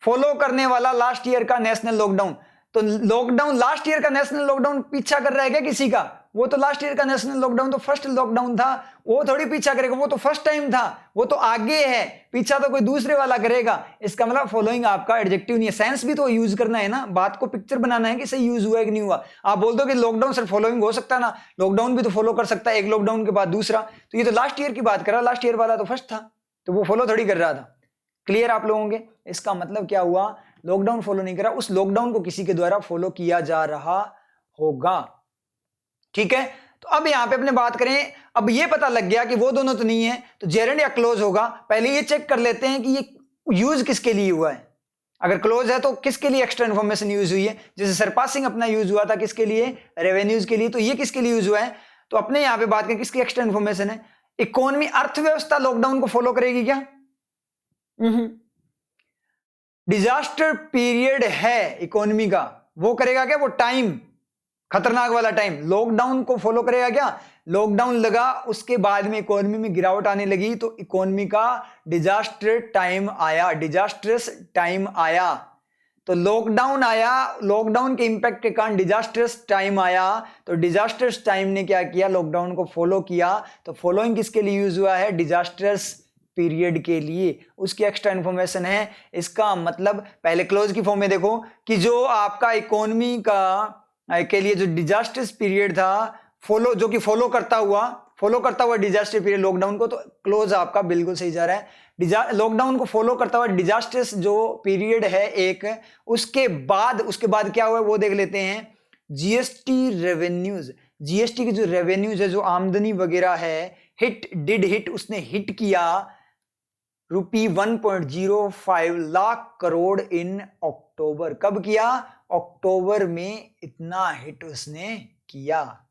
follow करने वाला लास्ट ईयर का नेशनल लॉकडाउन। तो लॉकडाउन, लास्ट ईयर का नेशनल लॉकडाउन पीछा कर रहा है क्या किसी का, वो तो लास्ट ईयर का नेशनल लॉकडाउन तो फर्स्ट लॉकडाउन था, वो थोड़ी पीछा करेगा, वो तो फर्स्ट टाइम था, वो तो आगे है, पीछा तो कोई दूसरे वाला करेगा। इसका मतलब फॉलोइंग आपका एडजेक्टिव नहीं है, सेंस भी तो यूज करना है ना, बात को पिक्चर बनाना है कि सही यूज हुआ है कि नहीं हुआ। आप बोल दो कि लॉकडाउन सर फॉलोइंग हो सकता है ना, लॉकडाउन भी तो फॉलो कर सकता है, एक लॉकडाउन के बाद दूसरा, तो ये तो लास्ट ईयर की बात कर रहा, लास्ट ईयर वाला तो फर्स्ट था, तो वो फॉलो थोड़ी कर रहा था। क्लियर आप लोगों के, इसका मतलब क्या हुआ, लॉकडाउन फॉलो नहीं करा, उस लॉकडाउन को किसी के द्वारा फॉलो किया जा रहा होगा। ठीक है, तो अब यहां पे अपने बात करें, अब ये पता लग गया कि वो दोनों तो नहीं है, तो जेरेंड या क्लोज होगा। पहले ये चेक कर लेते हैं कि ये यूज किसके लिए हुआ है, अगर क्लोज है तो किसके लिए एक्स्ट्रा इन्फॉर्मेशन यूज हुई है, जैसे सरपासिंग अपना यूज हुआ था किसके लिए, रेवेन्यूज के लिए, तो ये किसके लिए यूज हुआ है। तो अपने यहां पे बात करें किसकी एक्स्ट्रा इन्फॉर्मेशन है, इकोनॉमी, अर्थव्यवस्था लॉकडाउन को फॉलो करेगी क्या, डिजास्टर पीरियड है इकोनॉमी का, वो करेगा क्या, वो टाइम, खतरनाक वाला टाइम, लॉकडाउन को फॉलो करेगा क्या, लॉकडाउन लगा उसके बाद में इकोनॉमी में गिरावट आने लगी, तो इकोनॉमी का डिजास्टर टाइम आया, डिजास्टरस टाइम आया। तो लॉकडाउन आया, लॉकडाउन के इंपैक्ट के कारण डिजास्टरस टाइम आया, तो डिजास्टरस टाइम ने क्या किया, लॉकडाउन को फॉलो किया। तो फॉलोइंग किसके लिए यूज हुआ है, डिजास्टरस पीरियड के लिए, उसकी एक्स्ट्रा इंफॉर्मेशन है। इसका मतलब पहले क्लोज की फॉर्म में देखो कि जो आपका इकोनॉमी का के लिए जो डिजास्टर्स पीरियड था, फॉलो, जो कि फॉलो करता हुआ डिजास्टर पीरियड लॉकडाउन को, तो क्लोज आपका बिल्कुल सही जा रहा है। लॉकडाउन को फॉलो करता हुआ डिजास्टर्स जो पीरियड है एक, उसके बाद क्या हुआ वो देख लेते हैं। जीएसटी रेवेन्यूज, जीएसटी की जो रेवेन्यूज है, जो आमदनी वगैरह है, हिट उसने हिट किया ₹1.05 लाख करोड़ इन अक्टूबर। कब किया, अक्टूबर में इतना हिट उसने किया।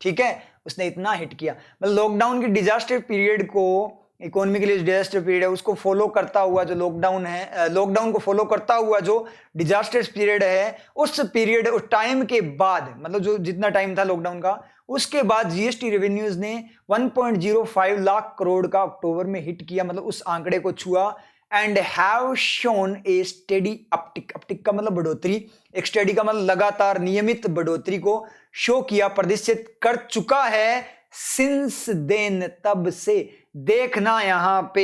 ठीक है, उसने इतना हिट किया, मतलब लॉकडाउन की डिजास्टर पीरियड को इकोनॉमिकली डिजास्टर पीरियड है उसको फॉलो करता हुआ जो लॉकडाउन है, लॉकडाउन को फॉलो करता हुआ जो डिजास्टर्स पीरियड है, उस पीरियड उस टाइम के बाद, मतलब जो जितना टाइम था लॉकडाउन का, उसके बाद जीएसटी रेवेन्यूज ने 1.05 लाख करोड़ का अक्टूबर में हिट किया, मतलब उस आंकड़े को छुआ, and have shown A steady uptick, uptick का मतलब बढ़ोतरी, एक स्टेडी का मतलब लगातार नियमित बढ़ोतरी को शो किया, प्रदर्शित कर चुका है सिंस देन, तब से। देखना यहां पे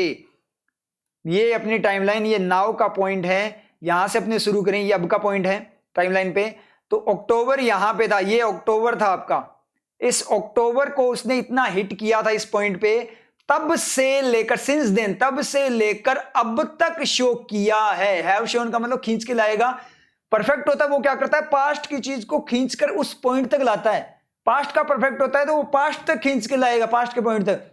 ये अपनी टाइमलाइन, ये नाउ का पॉइंट है, यहां से अपने शुरू करें, ये अब का पॉइंट है टाइमलाइन पे। तो अक्टूबर यहां पे था, ये अक्टूबर था आपका, इस अक्टूबर को उसने इतना हिट किया था इस पॉइंट पे, तब से लेकर सिंस देन, तब से लेकर अब तक शो किया है। हैव शोन का मतलब खींच के लाएगा, परफेक्ट होता है वो क्या करता है, पास्ट की चीज को खींचकर उस पॉइंट तक लाता है। पास्ट का परफेक्ट होता है तो वो पास्ट तक खींच के लाएगा, पास्ट के पॉइंट तक।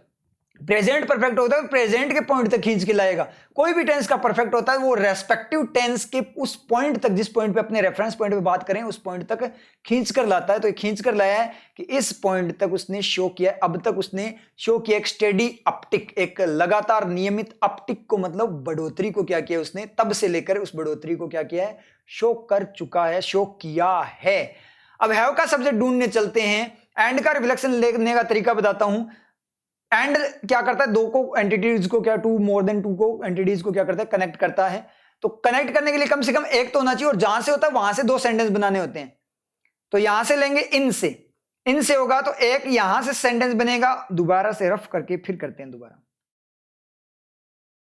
प्रेजेंट परफेक्ट होता है तो प्रेजेंट के पॉइंट तक खींच के लाएगा। कोई भी टेंस का परफेक्ट होता है वो रेस्पेक्टिव टेंस के उस पॉइंट तक, जिस पॉइंट पे अपने रेफरेंस पॉइंट पे बात करें, उस पॉइंट तक खींच कर लाता है। तो खींच कर लाया है कि इस पॉइंट तक उसने शो किया, अब तक उसने शो किया एक स्टेडी अपटिक, एक लगातार नियमित अपटिक को, मतलब बढ़ोतरी को क्या किया उसने, तब से लेकर उस बढ़ोतरी को क्या किया है, शो कर चुका है, शो किया है। अब हैव का सब्जेक्ट ढूंढने चलते हैं, एंड का रिफ्लेक्शन लेने का तरीका बताता हूं। एंड क्या करता है, दो को एंटिटीज को, क्या टू मोर देन टू को एंटिटीज को क्या करता है, कनेक्ट करता है। तो कनेक्ट करने के लिए कम से कम एक तो होना चाहिए, और जहां से होता है वहां से दो सेंटेंस बनाने होते हैं। तो यहां से लेंगे इन से होगा तो एक यहां से सेंटेंस बनेगा, दोबारा से रफ करके फिर करते हैं दोबारा।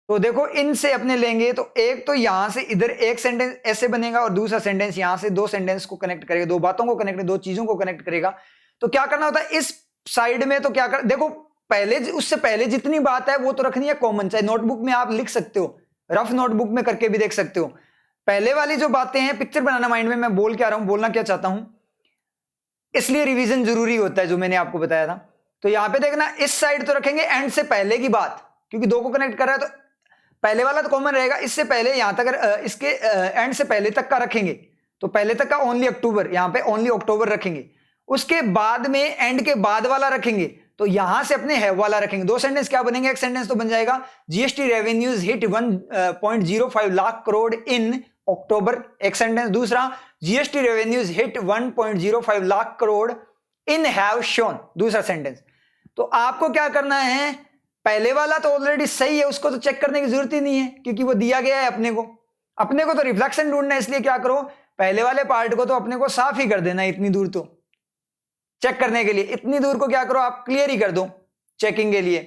तो देखो इन से अपने लेंगे तो एक तो यहां से इधर एक सेंटेंस ऐसे बनेगा, और दूसरा सेंटेंस यहां से दो सेंटेंस को कनेक्ट करेगा, दो बातों को कनेक्ट, दो चीजों को कनेक्ट करेगा। तो क्या करना होता है इस साइड में, तो क्या कर, देखो पहले, उससे पहले जितनी बात है वो तो रखनी है कॉमन, चाहे नोटबुक में आप लिख सकते हो, रफ नोटबुक में करके भी देख सकते हो। पहले वाली जो बातें हैं पिक्चर बनाना माइंड में, मैं बोल क्या रहा हूं, बोलना क्या चाहता हूं, इसलिए रिवीजन जरूरी होता है जो मैंने आपको बताया था। तो यहां पे देखना इस साइड तो रखेंगे एंड से पहले की बात, क्योंकि दो को कनेक्ट कर रहा है तो पहले वाला तो कॉमन रहेगा, इससे पहले यहां तक, इसके एंड से पहले तक का रखेंगे, तो पहले तक का ओनली अक्टूबर, यहां पे ओनली अक्टूबर रखेंगे। उसके बाद में एंड के बाद वाला रखेंगे, तो यहां से अपने हैव वाला रखेंगे। दो सेंटेंस क्या बनेंगे, एक सेंटेंस तो बन जाएगा GST revenues hit 1.05 lakh crore in October, एक सेंटेंस। दूसरा GST revenues hit 1.05 lakh crore in have shown, दूसरा सेंटेंस। तो आपको क्या करना है, पहले वाला तो ऑलरेडी सही है, उसको तो चेक करने की जरूरत ही नहीं है, क्योंकि वो दिया गया है अपने को तो रिफ्लेक्शन ढूंढना है। इसलिए क्या करो, पहले वाले पार्ट को तो अपने को साफ ही कर देना है, इतनी दूर तो चेक करने के लिए, इतनी दूर को क्या करो आप क्लियर ही कर दो चेकिंग के लिए।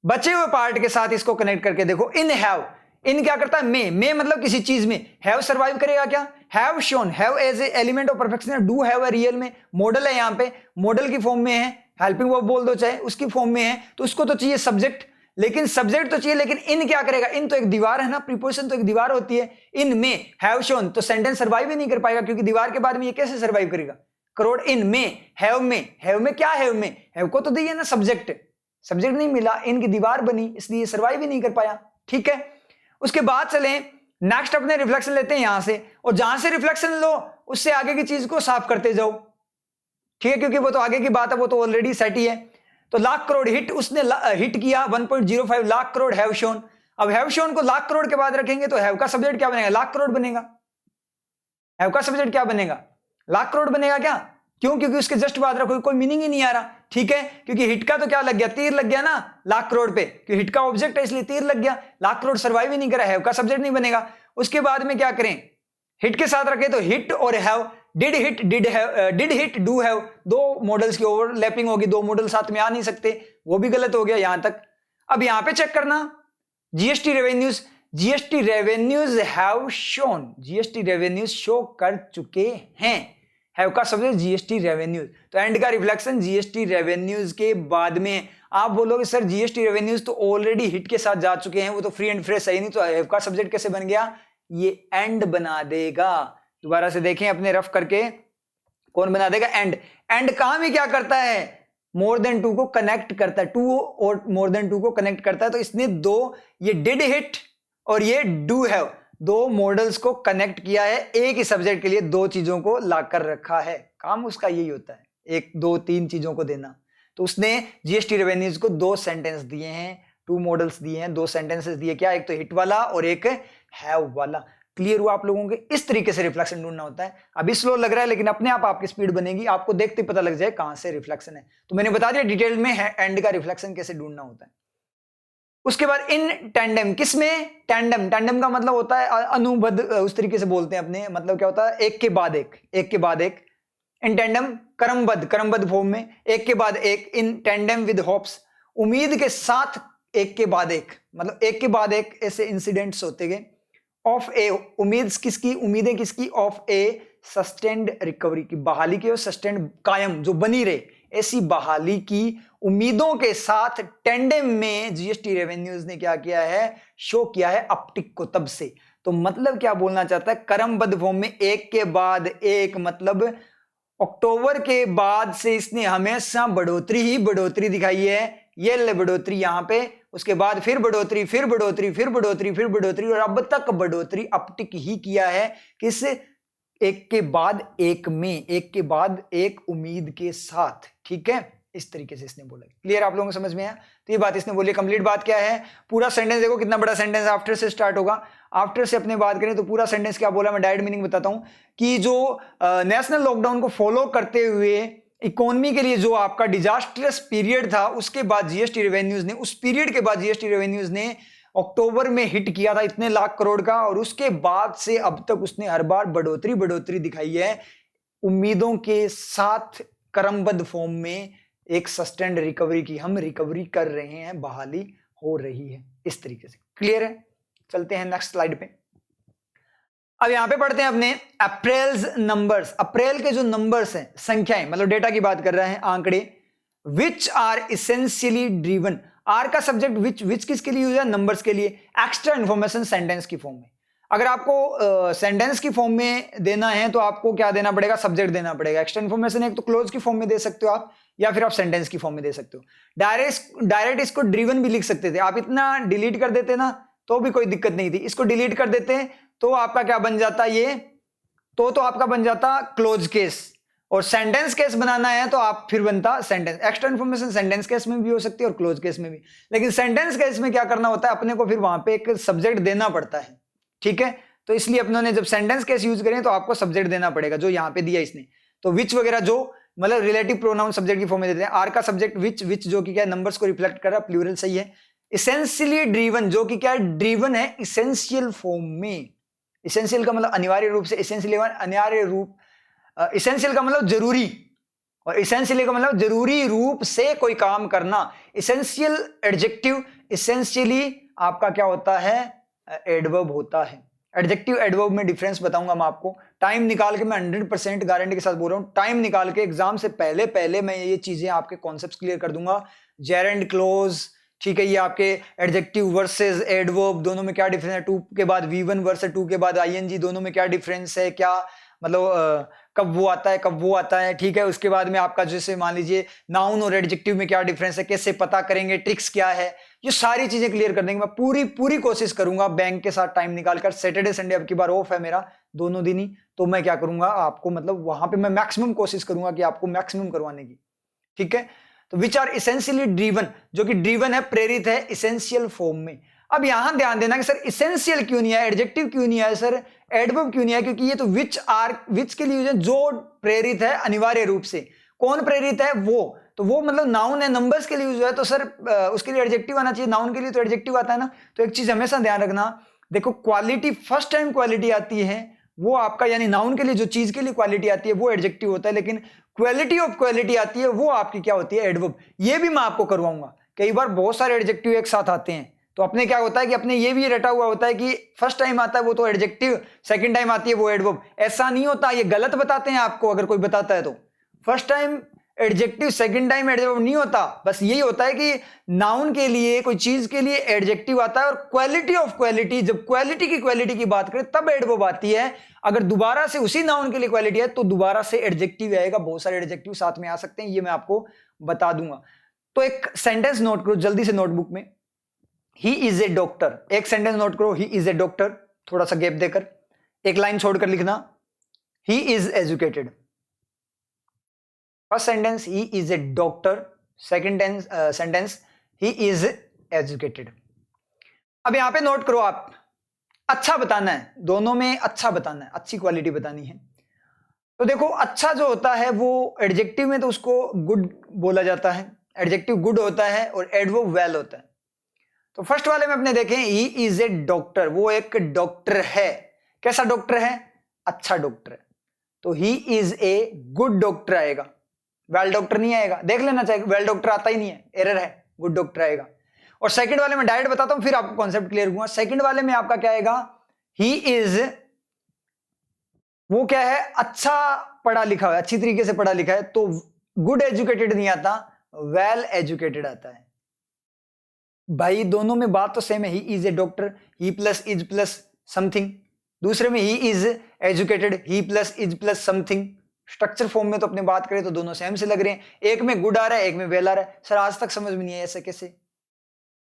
बचे हुए पार्ट के साथ इसको कनेक्ट करके देखो, इन हैव, इन क्या करता है, मे मतलब किसी चीज में, हैव सर्वाइव करेगा क्या, have shown, have as a element of perfection, do have है रियल में, मॉडल है, यहां पे मॉडल की फॉर्म में है, हेल्पिंग वर्ब बोल दो चाहे, उसकी फॉर्म में है, तो उसको तो चाहिए सब्जेक्ट, लेकिन सब्जेक्ट तो चाहिए, लेकिन इन क्या करेगा, इन तो एक दीवार है ना, प्रीपोजिशन तो एक दीवार होती है। इन में हैव शोन, तो सेंटेंस सर्वाइव ही नहीं कर पाएगा, क्योंकि दीवार के बाद में ये कैसे सर्वाइव करेगा, करोड़। इन में, हैव में क्या, हैव को तो दी है ना सब्जेक्ट, सब्जेक्ट नहीं मिला, इनकी दीवार बनी, इसलिए सर्वाइव ही नहीं कर पाया। ठीक है, उसके बाद चलें नेक्स्ट, अपने रिफ्लेक्शन लेते हैं यहां से, और जहां से रिफ्लेक्शन लो उससे आगे की चीज को साफ करते जाओ। ठीक है, क्योंकि वो तो आगे की बात है, वो तो ऑलरेडी सेट ही है। तो लाख करोड़ हिट, उसने हिट किया 1.05 लाख करोड़ हैव शोन। अब हैव शोन को लाख करोड़ के बाद रखेंगे तो हैव का सब्जेक्ट क्या बनेगा, लाख करोड़ बनेगा। हैव का सब्जेक्ट क्या बनेगा, लाख करोड़ बनेगा क्या, क्यों, क्योंकि उसके जस्ट बाद रखो, कोई मीनिंग ही नहीं आ रहा। ठीक है, क्योंकि हिट का तो क्या लग गया, तीर लग गया ना लाख करोड़ पे, क्योंकि हिट का ऑब्जेक्ट है इसलिए तीर लग गया, लाख करोड़ सर्वाइव ही नहीं करा, हैव का सब्जेक्ट नहीं बनेगा। उसके बाद में क्या करें, हिट के साथ रखे तो हिट और have, did hit, did hit, do have, दो मॉडल्स की ओवरलैपिंग होगी, दो मॉडल साथ में आ नहीं सकते, वो भी गलत हो गया यहां तक। अब यहां पे चेक करना, GST revenues have shown, GST revenues show कर चुके हैं, हैव का सब्जेक्ट जीएसटी रेवेन्यूज, तो एंड का रिफ्लेक्शन जीएसटी रेवेन्यूज के बाद में। आप बोलोगे सर जीएसटी रेवेन्यूज तो ऑलरेडी हिट के साथ जा चुके हैं, वो तो फ्री एंड फ्रेश है नहीं, तो हैव का सब्जेक्ट कैसे बन गया, ये एंड बना देगा। दोबारा से देखें अपने रफ करके, कौन बना देगा, एंड। एंड काम ही क्या करता है, मोर देन टू को कनेक्ट करता है, टू और मोर देन टू को कनेक्ट करता है। तो इसने दो, ये डिड हिट और ये डू हैव, दो मॉडल्स को कनेक्ट किया है, एक ही सब्जेक्ट के लिए दो चीजों को लाकर रखा है। काम उसका यही होता है, एक दो तीन चीजों को देना। तो उसने जीएसटी रेवेन्यूज को दो सेंटेंस दिए हैं, टू मॉडल्स दिए हैं, दो सेंटेंसेस दिए, क्या, एक तो हिट वाला और एक हैव वाला। क्लियर हुआ आप लोगों के? इस तरीके से रिफ्लेक्शन ढूंढना होता है। अभी स्लो लग रहा है लेकिन अपने आप आपकी स्पीड बनेगी, आपको देखते पता लग जाए कहां से रिफ्लेक्शन है। तो मैंने बता दिया डिटेल में है एंड का रिफ्लेक्शन कैसे ढूंढना होता है। उसके बाद इन टैंडम, किसमें? टैंडम, टैंडम का मतलब होता है अनुबद्ध, उस तरीके से बोलते हैं अपने, मतलब क्या होता है, एक के बाद एक, एक के बाद एक। इन टैंडम क्रमबद्ध, क्रमबद्ध फॉर्म में, एक के बाद एक। इन टैंडम विद होप्स, उम्मीद के साथ एक के बाद एक, मतलब एक के बाद एक ऐसे इंसिडेंट्स होते गए। ऑफ ए, उम्मीद किसकी, उम्मीदें किसकी? ऑफ ए सस्टेन्ड रिकवरी की, बहाली की, और सस्टेन्ड कायम जो बनी रहे, ऐसी बहाली की उम्मीदों के साथ टेंडेम में जीएसटी रेवेन्यूज ने क्या किया है? शो किया है अपटिक को तब से। तो मतलब क्या बोलना चाहता है? क्रमबद्ध फॉर्म में एक के बाद एक, मतलब अक्टूबर के बाद से इसने हमेशा बढ़ोतरी ही बढ़ोतरी दिखाई है। ये ले बढ़ोतरी यहां पे, उसके बाद फिर बढ़ोतरी, फिर बढ़ोतरी, फिर बढ़ोतरी, फिर बढ़ोतरी, और अब तक बढ़ोतरी अपटिक ही किया है। किस? एक के बाद एक में, एक के बाद एक उम्मीद के साथ। ठीक है, इस तरीके से इसने बोला। क्लियर आप लोगों को समझ में आया? तो ये बात इसने बोली। कंप्लीट बात क्या है? पूरा सेंटेंस देखो कितना बड़ा सेंटेंस, आफ्टर से स्टार्ट होगा। आफ्टर से अपने बात करें तो पूरा सेंटेंस क्या बोला, मैं डायरेक्ट मीनिंग बताता हूं कि जो नेशनल लॉकडाउन को फॉलो करते हुए इकोनॉमी के लिए जो आपका डिजास्टरस पीरियड था, उसके बाद जीएसटी रेवेन्यूज ने, उस पीरियड के बाद जीएसटी रेवेन्यूज ने अक्टूबर में हिट किया था इतने लाख करोड़ का, और उसके बाद से अब तक उसने हर बार बढ़ोतरी बढ़ोतरी दिखाई है उम्मीदों के साथ, क्रमबद्ध फॉर्म में एक सस्टेन्ड रिकवरी की। हम रिकवरी कर रहे हैं, बहाली हो रही है, इस तरीके से। क्लियर है? चलते हैं नेक्स्ट स्लाइड पे। अब यहां पे पढ़ते हैं अपने अप्रैल्स नंबर्स। अप्रैल के जो नंबर्स हैं, संख्याएं, मतलब डेटा की बात कर रहे हैं, आंकड़े। Which are essentially driven, are का सब्जेक्ट विच, विच किसके लिए यूज है? नंबर्स के लिए। एक्स्ट्रा इंफॉर्मेशन सेंटेंस की फॉर्म में। अगर आपको सेंटेंस की फॉर्म में देना है तो आपको क्या देना पड़ेगा? सब्जेक्ट देना पड़ेगा। एक्स्ट्रा इंफॉर्मेशन एक तो क्लोज की फॉर्म में दे सकते हो आप, या फिर आप सेंटेंस की फॉर्म में दे सकते हो। डायरेक्ट इसको ड्रिवन भी लिख सकते थे आप, इतना डिलीट कर देते ना तो भी कोई दिक्कत नहीं थी। इसको डिलीट कर देते तो आपका क्या बन जाता? ये तो आपका बन जाता क्लोज केस, और सेंटेंस केस बनाना है तो आप फिर बनता sentence. Extra information sentence case में भी हो सकती है और क्लोज केस में भी, लेकिन सेंटेंस केस में क्या करना होता है? अपने को फिर वहां पे एक सब्जेक्ट देना पड़ता है। ठीक है, तो इसलिए अपनों ने जब सेंटेंस केस यूज करें तो आपको सब्जेक्ट देना पड़ेगा, जो यहां पे दिया इसने। तो विच वगैरह जो मतलब रिलेटिव प्रोनाउन सब्जेक्ट की फॉर्म में देते हैं। आर का सब्जेक्ट विच, विच जो कि क्या नंबर्स को रिफ्लेक्ट कर रहा है, प्लूरल सही है। इसेंशियली ड्रीवन, जो कि क्या है? ड्रीवन है इसेंशियल फॉर्म में। इसेंशियल का मतलब अनिवार्य रूप से, इसेंशियल अनिवार्य रूप, इसेंशियल का मतलब जरूरी, और इसेंशियली का मतलब जरूरी रूप से कोई काम करना। इसेंशियल एडजेक्टिव, इसेंशियली आपका क्या होता है? एडवर्ब होता है। एडजेक्टिव एडवर्ब में डिफरेंस बताऊंगा मैं आपको। टाइम निकाल के, मैं 100% गारंटी के साथ बोल रहा हूं, टाइम निकाल के एग्जाम से पहले पहले मैं ये चीजें आपके कॉन्सेप्ट्स क्लियर कर दूंगा। जेरेंड क्लोज, ठीक है, ये आपके एडजेक्टिव वर्सेस एडवर्ब, दोनों में क्या डिफरेंस है? टू के बाद V1 वर्सेस टू के बाद आईएनजी, दोनों में क्या डिफरेंस है? क्या मतलब कब वो आता है, कब वो आता है। ठीक है, उसके बाद में आपका जैसे मान लीजिए नाउन और एडजेक्टिव में क्या डिफरेंस है, कैसे पता करेंगे, ट्रिक्स क्या है, ये सारी चीजें क्लियर कर देंगे। मैं पूरी कोशिश करूंगा बैंक के साथ टाइम निकालकर। सैटरडे संडे अब की बार ऑफ है मेरा, दोनों दिन ही, तो मैं क्या करूंगा आपको, मतलब वहां पे मैं मैक्सिमम कोशिश करूंगा कि आपको मैक्सिमम करवाने की। ठीक है, तो विच आर इसेंशियली ड्रीवन, जो कि ड्रीवन है, प्रेरित है, इसेंशियल फॉर्म में। अब यहां ध्यान देना कि सर इसेंशियल क्यों नहीं है, एडजेक्टिव क्यों नहीं है सर, एडवर्ब क्यों नहीं है? क्योंकि ये तो विच के लिए जो प्रेरित है अनिवार्य रूप से। कौन प्रेरित है? वो, तो वो मतलब नाउन है, नंबर्स के लिए यूज है, तो सर उसके लिए एडजेक्टिव आना चाहिए। नाउन के लिए तो एडजेक्टिव आता है ना। तो एक चीज हमेशा ध्यान रखना, देखो क्वालिटी, फर्स्ट टाइम क्वालिटी आती है वो आपका, यानी नाउन के लिए जो चीज के लिए क्वालिटी आती है वो एडजेक्टिव होता है, लेकिन क्वालिटी ऑफ क्वालिटी आती है वो आपकी क्या होती है? एडवर्ब। ये भी मैं आपको करवाऊंगा। कई बार बहुत सारे एडजेक्टिव एक साथ आते हैं, तो अपने क्या होता है कि अपने ये भी रटा हुआ होता है कि फर्स्ट टाइम आता है वो तो एडजेक्टिव, सेकंड टाइम आती है वो एडवर्ब। ऐसा नहीं होता, ये गलत बताते हैं आपको अगर कोई बताता है तो। First time adjective, second time adverb नहीं होता। बस यही होता है कि नाउन के लिए, कोई चीज के लिए एडजेक्टिव आता है, और क्वालिटी ऑफ क्वालिटी, जब क्वालिटी की बात करें तब एडवर्ब आती है। अगर दोबारा से उसी नाउन के लिए क्वालिटी है तो दोबारा से एडजेक्टिव आएगा। बहुत सारे एडजेक्टिव साथ में आ सकते हैं, ये मैं आपको बता दूंगा। तो एक सेंटेंस नोट करो जल्दी से नोटबुक में। ही इज ए डॉक्टर, एक सेंटेंस नोट करो, ही इज ए डॉक्टर, थोड़ा सा गैप देकर एक लाइन छोड़कर लिखना, ही is educated. First sentence he is a doctor, second sentence he is educated. अब यहां पे नोट करो आप, अच्छा बताना है, दोनों में अच्छा बताना है, अच्छी क्वालिटी बतानी है। तो देखो अच्छा जो होता है वो एडजेक्टिव में तो उसको गुड बोला जाता है, एडजेक्टिव गुड होता है और एडवर्ब वेल होता है। तो फर्स्ट वाले में अपने देखें, ही इज ए डॉक्टर, वो एक डॉक्टर है। कैसा डॉक्टर है? अच्छा डॉक्टर है। तो he is a good doctor आएगा, वेल डॉक्टर नहीं आएगा। देख लेना चाहिए, वेल डॉक्टर आता ही नहीं है, एरर है, गुड डॉक्टर आएगा। और सेकंड वाले में डायरेक्ट बताता हूं, फिर आपको कॉन्सेप्ट क्लियर हुआ। सेकंड वाले में आपका क्या आएगा? ही इज, वो क्या है? अच्छा पढ़ा लिखा है, अच्छी तरीके से पढ़ा लिखा है। तो गुड एजुकेटेड नहीं आता, वेल एजुकेटेड आता है। भाई दोनों में बात तो सेम है, ही is a doctor, he plus is plus something. दूसरे में ही is educated, he plus is plus something. Structure form में तो अपने बात करें तो दोनों सेम से लग रहे हैं। एक में गुड आ रहा है, एक में वेल आ रहा है। सर आज तक समझ में नहीं है, ऐसे कैसे?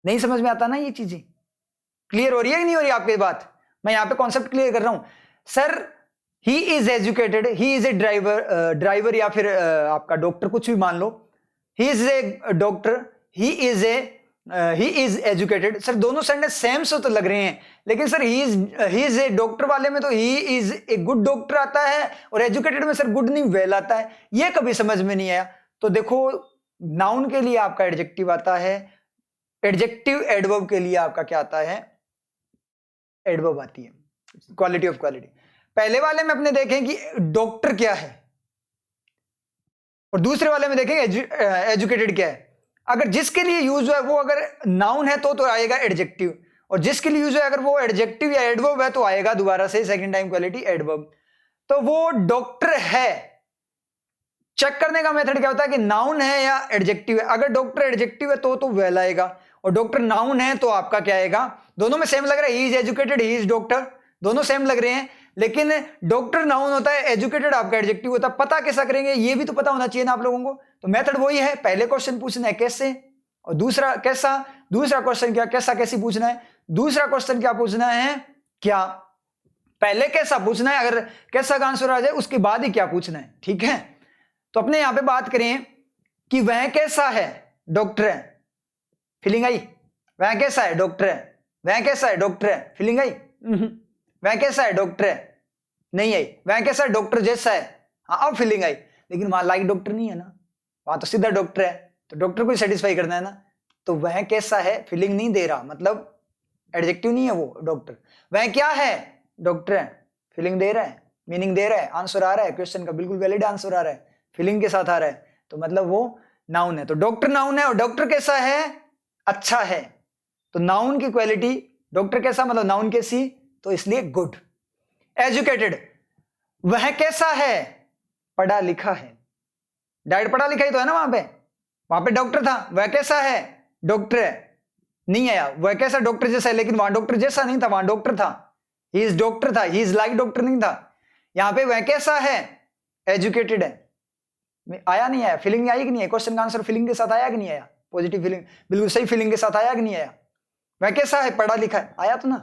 नहीं समझ में आता ना ये चीजें। क्लियर हो रही है कि नहीं हो रही आपकी बात? मैं यहां पे कॉन्सेप्ट क्लियर कर रहा हूं। Sir he is educated, he is a driver या फिर आपका डॉक्टर, कुछ भी मान लो। He is a doctor, he is educated. Sir दोनों सेंटेंस सेम से तो लग रहे हैं, लेकिन sir he is a doctor वाले में तो he is a good doctor आता है, और एजुकेटेड में सर गुड नहीं वेल आता है। ये कभी समझ में नहीं आया। तो देखो नाउन के लिए आपका एडजेक्टिव आता है, एडजेक्टिव एडवर्ब के लिए आपका क्या आता है? एडवर्ब आती है, क्वालिटी ऑफ क्वालिटी। पहले वाले में अपने देखें कि डॉक्टर क्या है, और दूसरे वाले में देखेंगे एजुकेटेड क्या है। अगर जिसके लिए यूज है वो अगर नाउन है तो आएगा एडजेक्टिव, और जिसके लिए यूज है अगर वो एडजेक्टिव या एडवर्ब है तो आएगा दोबारा से सेकंड टाइम क्वालिटी एडवर्ब। तो वो डॉक्टर है, चेक करने का मेथड क्या होता है कि नाउन है या एडजेक्टिव है। अगर डॉक्टर एडजेक्टिव है तो वेल आएगा, और डॉक्टर नाउन है तो आपका क्या आएगा? दोनों में सेम लग रहा है, ही is educated, he is doctor, दोनों सेम लग रहे हैं, लेकिन डॉक्टर नाउन होता है, एजुकेटेड आपका एडजेक्टिव होता है। पता कैसा करेंगे ये भी तो पता होना चाहिए ना आप लोगों को। तो मेथड वही है, पहले क्वेश्चन पूछना है कैसे, और दूसरा कैसा, दूसरा क्वेश्चन क्या, कैसा कैसी पूछना है। दूसरा क्वेश्चन क्या पूछना है, क्या, पहले कैसा पूछना है, अगर कैसा का आंसर आ जाए उसके बाद ही क्या पूछना है, ठीक है। तो अपने यहां पे बात करें कि वह कैसा है, डॉक्टर है, फीलिंग आई? वह कैसा है, डॉक्टर है, वह कैसा है, डॉक्टर है, फीलिंग आई? वह कैसा है, डॉक्टर है, नहीं आई। वह कैसा है, डॉक्टर जैसा है, हाँ अब फीलिंग आई। लेकिन वहां लाइक डॉक्टर नहीं है ना, वहां तो सीधा डॉक्टर है, तो डॉक्टर को सेटिस्फाई करना है ना। तो वह कैसा है फीलिंग नहीं दे रहा, मतलब एडजेक्टिव नहीं है वो डॉक्टर। वह क्या है, डॉक्टर है, फीलिंग दे रहा है, मीनिंग दे रहा है, आंसर आ रहा है, क्वेश्चन का बिल्कुल वैलिड आंसर आ रहा है, फीलिंग के साथ आ रहा है, तो मतलब वो नाउन है। तो डॉक्टर नाउन है, और डॉक्टर कैसा है, अच्छा है। तो नाउन की क्वालिटी, डॉक्टर कैसा मतलब नाउन कैसी, तो इसलिए गुड। एजुकेटेड, वह कैसा है, पढ़ा लिखा है, डायरेक्ट पढ़ा लिखा ही तो है ना। वहां पे डॉक्टर था, वह कैसा है, डॉक्टर है, नहीं आया। वह कैसा डॉक्टर जैसा है, लेकिन वहां डॉक्टर जैसा नहीं था, वहां डॉक्टर था, ही इज डॉक्टर था, ही इज लाइक डॉक्टर नहीं था। यहां पे वह कैसा है, एजुकेटेड है, आया नहीं आया, फीलिंग आई कि नहीं है, क्वेश्चन का आंसर फीलिंग के साथ आया कि नहीं आया, पॉजिटिव फीलिंग, बिल्कुल सही फीलिंग के साथ आया कि नहीं आया। वह कैसा है, पढ़ा लिखा है, आया तो ना।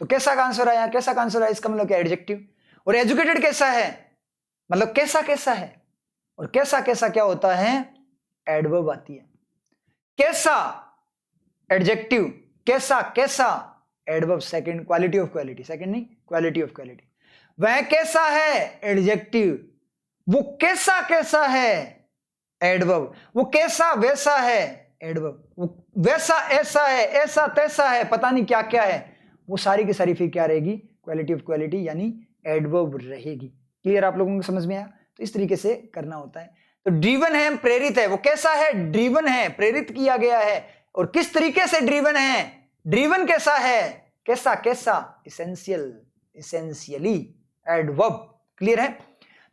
तो कैसा का आंसर आया, कैसा का आंसर आया, इसका मतलब क्या, एडजेक्टिव। और एजुकेटेड कैसा है, मतलब कैसा कैसा है, और कैसा कैसा क्या होता है, एडवर्ब आती है। कैसा एडजेक्टिव, कैसा कैसा adverb, second quality of quality, second नहीं क्वालिटी ऑफ क्वालिटी। वह कैसा है, एडजेक्टिव। वो कैसा कैसा है, एडवर्ब। वो कैसा वैसा है, एडवर्ब। वो वैसा ऐसा है, ऐसा तैसा है, पता नहीं क्या क्या है, वो सारी की सारी फिर क्या रहेगी, क्वालिटी ऑफ क्वालिटी यानी एडवर्ब रहेगी। क्लियर आप लोगों को समझ में आया? तो इस तरीके से करना होता है। तो ड्रीवन है, प्रेरित है, वो कैसा है, ड्रीवन है, प्रेरित किया गया है। और किस तरीके से ड्रीवन है, ड्रीवन कैसा है, कैसा कैसा, इसेंशियल, इसेंशियली, एडवर्ब। क्लियर है?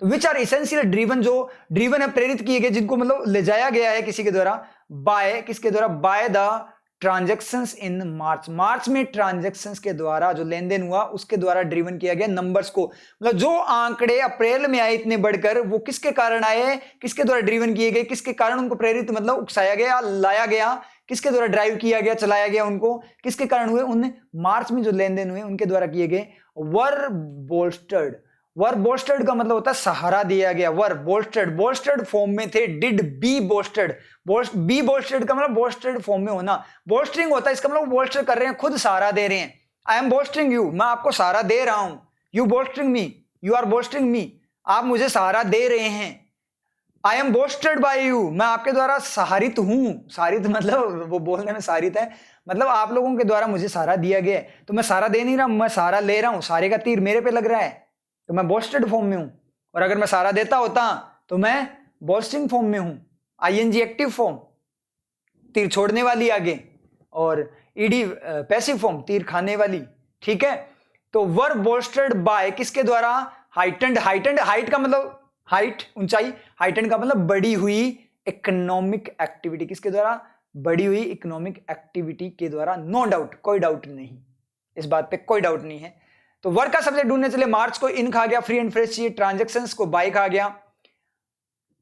तो विच आर इसेंशियल ड्रीवन, जो ड्रीवन है प्रेरित किए गए, जिनको मतलब ले जाया गया है किसी के द्वारा, बाय, किसके द्वारा, बाय द ट्रांजैक्शंस इन मार्च, मार्च में ट्रांजैक्शंस के द्वारा जो लेन देन हुआ उसके द्वारा ड्रिवन किया गया नंबर्स को। मतलब जो आंकड़े अप्रैल में आए इतने बढ़कर, वो किसके कारण आए, किसके द्वारा ड्रिवन किए गए, किसके कारण उनको प्रेरित मतलब उकसाया गया, लाया गया, किसके द्वारा ड्राइव किया गया, चलाया गया उनको, किसके कारण हुए, उन मार्च में जो लेन देन हुए उनके द्वारा किए गए, वर बोल्स्टर्ड, वर बोस्टेड का मतलब होता है सहारा दिया गया। वर बोस्टेड, बोस्टेड फॉर्म में थे। Did be boosted, be boosted का मतलब बोस्टेड फॉर्म में होना। बोस्टिंग होता है, इसका मतलब बोस्टर कर रहे हैं, खुद सहारा दे रहे हैं। आई एम बोस्टिंग यू, मैं आपको सहारा दे रहा हूं। You boosting me, you are boosting me, आप मुझे सहारा दे रहे हैं। I am boosted by you, मैं आपके द्वारा सहारित हूं। सहारित मतलब वो बोलने में सहारित है, मतलब आप लोगों के द्वारा मुझे सहारा दिया गया है। तो मैं सहारा दे नहीं रहा, मैं सहारा ले रहा हूं। सहारे का तीर मेरे पे लग रहा है, तो मैं बोस्टेड फॉर्म में हूं। और अगर मैं सहारा देता होता तो मैं बोस्टिंग फॉर्म में हूं। आईएनजी एक्टिव फॉर्म, तीर छोड़ने वाली आगे, और ईडी पैसिव फॉर्म, तीर खाने वाली। ठीक है, तो वर बोस्टेड बाय किसके द्वारा? हाइटेंड। हाइटेंड, हाइट का मतलब हाइट, ऊंचाई। हाइटेंड का मतलब बढ़ी हुई इकोनॉमिक एक्टिविटी। किसके द्वारा? बढ़ी हुई इकोनॉमिक एक्टिविटी के द्वारा। नो डाउट, कोई डाउट नहीं, इस बात पे कोई डाउट नहीं है। तो वर्क का सब्जेक्ट ढूंढने चले, मार्च को इन खा गया, फ्री एंड फ्रेश चाहिए, ट्रांजेक्शंस को बाय खा गया।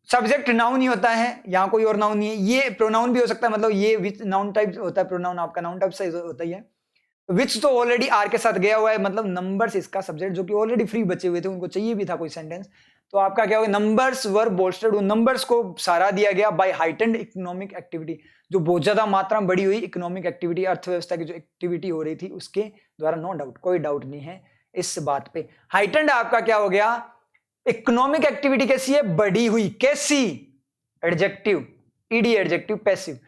सब्जेक्ट नाउन ही होता है, यहां कोई और नाउन नहीं है। ये प्रोनाउन भी हो सकता है, मतलब ये विच नाउन टाइप होता है, प्रोनाउन आपका नाउन टाइप से होता ही है। विच तो ऑलरेडी आर के साथ गया हुआ है, मतलब नंबर्स इसका सब्जेक्ट, जो कि ऑलरेडी फ्री बचे हुए थे, उनको चाहिए भी था कोई सेंटेंस। तो आपका क्या होगा? नंबर्स वर बोस्टेड, नंबर्स को सहारा दिया गया बाय हाइटेंड इकोनॉमिक एक्टिविटी, जो बहुत ज्यादा मात्रा में बढ़ी हुई इकोनॉमिक एक्टिविटी, अर्थव्यवस्था की जो एक्टिविटी हो रही थी उसके द्वारा। नो डाउट, कोई डाउट नहीं है इस बात पे। हाइटेंड आपका क्या हो गया? इकोनॉमिक एक्टिविटी कैसी है? बढ़ी हुई। कैसी? Adjective, ED adjective, passive.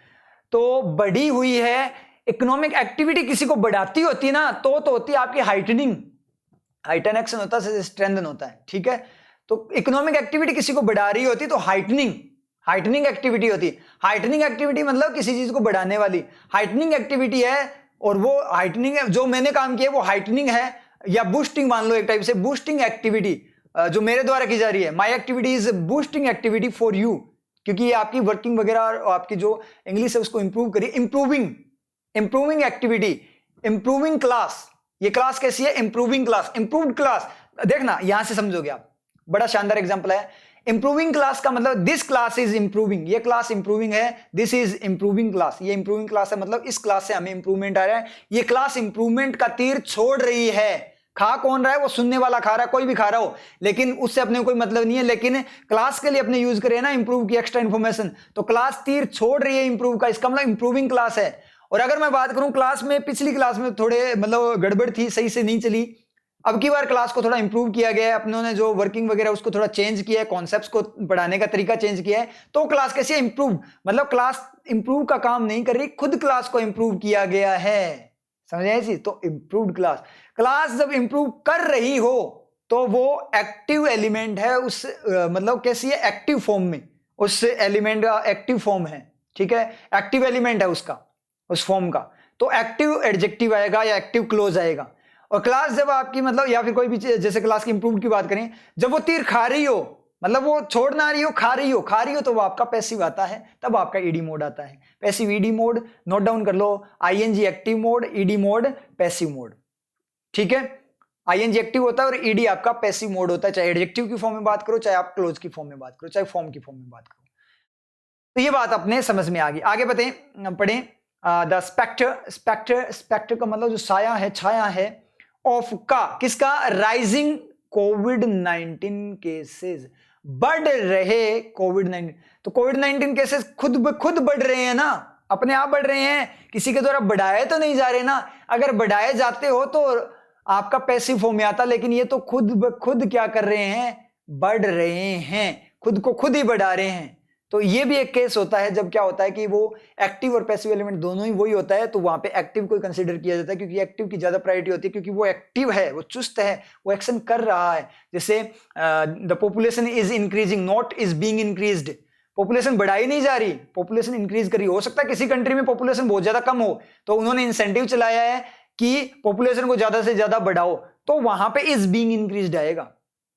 तो बढ़ी हुई है इकोनॉमिक एक्टिविटी। किसी को बढ़ाती होती ना तो होती है आपकी हाइटनिंग। हाइटन एक्शन होता है, स्ट्रेंथन होता है। ठीक है, तो इकोनॉमिक एक्टिविटी किसी को बढ़ा रही होती तो हाइटनिंग, हाइटनिंग एक्टिविटी होती। हाइटनिंग एक्टिविटी मतलब किसी चीज को बढ़ाने वाली हाइटनिंग एक्टिविटी है, और वो हाइटनिंग है, जो मैंने काम किया वो हाइटनिंग है, या बूस्टिंग मान लो एक टाइप से, बूस्टिंग एक्टिविटी जो मेरे द्वारा की जा रही है। My activity is boosting activity for you, क्योंकि ये आपकी वर्किंग वगैरह और आपकी जो इंग्लिश है उसको इंप्रूव करिए। Improving activity, improving class. ये क्लास कैसी है? Improving class, improved class. देखना यहां से समझोगे आप, बड़ा शानदार एग्जांपल है। इंप्रूविंग क्लास का मतलब दिस क्लास इज इंप्रूविंग, ये क्लास इंप्रूविंग है। दिस इज इंप्रूविंग क्लास, ये इंप्रूविंग क्लास है, मतलब इस क्लास से हमें इंप्रूवमेंट आ रहा है। ये क्लास इंप्रूवमेंट का तीर छोड़ रही है। खा कौन रहा है? वो सुनने वाला खा रहा है, कोई भी खा रहा हो, लेकिन उससे अपने कोई मतलब नहीं है। लेकिन क्लास के लिए अपने यूज करें ना इंप्रूव की एक्स्ट्रा इंफॉर्मेशन, तो क्लास तीर छोड़ रही है इंप्रूव का, इसका मतलब इंप्रूविंग क्लास है। और अगर मैं बात करूं क्लास में, पिछली क्लास में थोड़े मतलब गड़बड़ थी, सही से नहीं चली। अब की बार क्लास को थोड़ा इंप्रूव किया गया है, अपनों ने जो वर्किंग वगैरह उसको थोड़ा चेंज किया है, कॉन्सेप्ट्स को पढ़ाने का तरीका चेंज किया है। तो क्लास कैसी है? इंप्रूव, मतलब क्लास इंप्रूव का काम नहीं कर रही, खुद क्लास को इंप्रूव किया गया है। समझ आई चीज? तो इंप्रूव्ड क्लास, क्लास जब इंप्रूव कर रही हो तो वो एक्टिव एलिमेंट है उस मतलब कैसी है? एक्टिव फॉर्म में, उस एलिमेंट का एक्टिव फॉर्म है। ठीक है, एक्टिव एलिमेंट है उसका, उस फॉर्म का, तो एक्टिव एडजेक्टिव आएगा या एक्टिव क्लोज आएगा। और क्लास जब आपकी मतलब, या फिर कोई भी जैसे क्लास की इंप्रूव की बात करें, जब वो तीर खा रही हो, मतलब वो छोड़ ना रही हो, खा रही हो, तो वो आपका पैसिव आता है, तब आपका ईडी मोड आता है। Passive ED mode, note down कर लो। ING active mode, ED mode, passive mode. ठीक है, आईएनजी एक्टिव होता है और ईडी आपका पैसिव मोड होता है, चाहे एडजेक्टिव की फॉर्म में बात करो, चाहे आप क्लोज की फॉर्म में बात करो, चाहे फॉर्म की फॉर्म में बात करो। तो ये बात अपने समझ में आ गई। आगे पढ़ें द स्पेक्टर का मतलब जो साया है, छाया है, ऑफ का, किसका? राइजिंग कोविड-19 केसेस, बढ़ रहे कोविड-19। तो कोविड-19 केसेस खुद बढ़ रहे हैं ना, अपने आप बढ़ रहे हैं, किसी के द्वारा बढ़ाए तो नहीं जा रहे ना। अगर बढ़ाए जाते हो तो आपका पैसिव फॉर्म में आता, लेकिन ये तो खुद क्या कर रहे हैं? बढ़ रहे हैं, खुद को खुद ही बढ़ा रहे हैं। तो ये भी एक केस होता है जब क्या होता है कि वो एक्टिव और पैसिव एलिमेंट दोनों ही वही होता है, तो वहां पे एक्टिव को कंसीडर किया जाता है, क्योंकि एक्टिव की ज्यादा प्रायोरिटी होती है, क्योंकि वो एक्टिव है, वो चुस्त है, वो एक्शन कर रहा है। जैसे the population is increasing, not is being increased. Population बढ़ाई नहीं जा रही, पॉपुलेशन इंक्रीज करी। हो सकता है किसी कंट्री में पॉपुलेशन बहुत ज्यादा कम हो, तो उन्होंने इंसेंटिव चलाया है कि पॉपुलेशन को ज्यादा से ज्यादा बढ़ाओ, तो वहां पे इज बीइंग इंक्रीज्ड आएगा।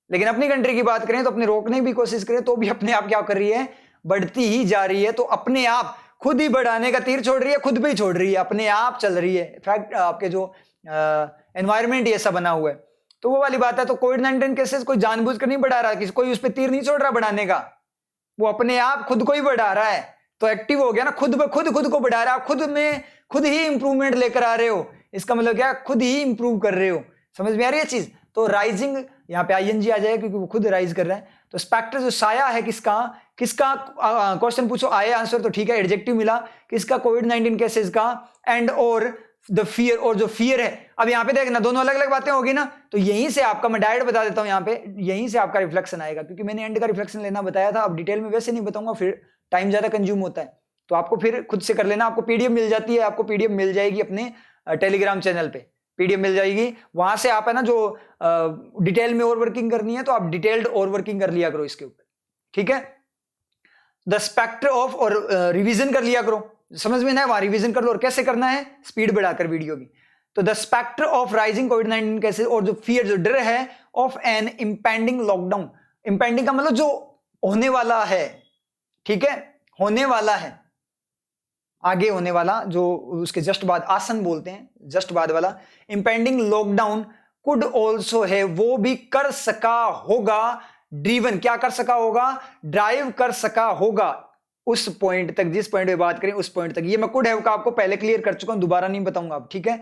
लेकिन अपनी कंट्री की बात करें तो अपने रोकने की भी कोशिश करें तो भी अपने आप क्या कर रही है? बढ़ती ही जा रही है। तो अपने आप खुद ही बढ़ाने का तीर छोड़ रही है, खुद पे ही छोड़ रही है, अपने आप चल रही है। इनफैक्ट आपके जो एनवायरमेंट ये सब बना हुआ है, तो वो वाली बात है। तो कोविड-19 केसेस कोई जानबूझकर नहीं बढ़ा रहा, किसी कोई उस पर तीर नहीं छोड़ रहा बढ़ाने का, वो अपने आप खुद को ही बढ़ा रहा है। तो एक्टिव हो गया ना, खुद को बढ़ा रहा है, खुद ही इंप्रूवमेंट लेकर आ रहे हो। इसका मतलब क्या? खुद ही इंप्रूव कर रहे हो। समझ में आ रही है चीज? तो राइजिंग यहाँ पे आईएनजी आ जाएगा क्योंकि वो खुद राइज कर रहा है। तो स्पेक्टर जो साया है किसका क्वेश्चन पूछो आए आंसर तो ठीक है, एडजेक्टिव मिला किसका, कोविड-19 केसेस का, एंड और द फियर, और जो फियर है। अब यहाँ पे देखना दोनों अलग अलग बातें होगी ना, तो यहीं से आपका मैं डायरेक्ट बता देता हूँ, यहाँ पे यहीं से आपका रिफ्लेक्शन आएगा, क्योंकि मैंने एंड का रिफ्लेक्शन लेना बताया था। अब डिटेल में वैसे नहीं बताऊंगा, फिर टाइम ज्यादा कंज्यूम होता है, तो आपको फिर खुद से कर लेना। आपको पीडीएफ मिल जाती है, आपको पीडीएफ मिल जाएगी अपने टेलीग्राम चैनल पे, पीडीएफ मिल जाएगी। वहां से आप है ना जो डिटेल में और वर्किंग करनी है तो आप डिटेल्ड और वर्किंग कर लिया करो इसके ऊपर, ठीक है। द स्पेक्टर ऑफ, और रिवीजन कर लिया करो, समझ में ना है वहां रिवीजन कर लो। और कैसे करना है, स्पीड बढ़ाकर वीडियो की। तो द स्पेक्टर ऑफ राइजिंग कोविड-19 केसेस, और जो फियर, जो डर है, of an impending lockdown. Impending का मतलब जो होने वाला है, ठीक है, होने वाला है, आगे होने वाला, जो उसके जस्ट बाद आसन बोलते हैं, जस्ट बाद वाला। इंपेंडिंग लॉकडाउन कुड ऑल्सो है, वो भी कर सका होगा, ड्रीवन, क्या कर सका होगा, ड्राइव कर सका होगा उस पॉइंट तक, जिस पॉइंट पे बात करें उस पॉइंट तक। ये मैं कुड हैव का आपको पहले क्लियर कर चुका हूं, दोबारा नहीं बताऊंगा अब, ठीक है।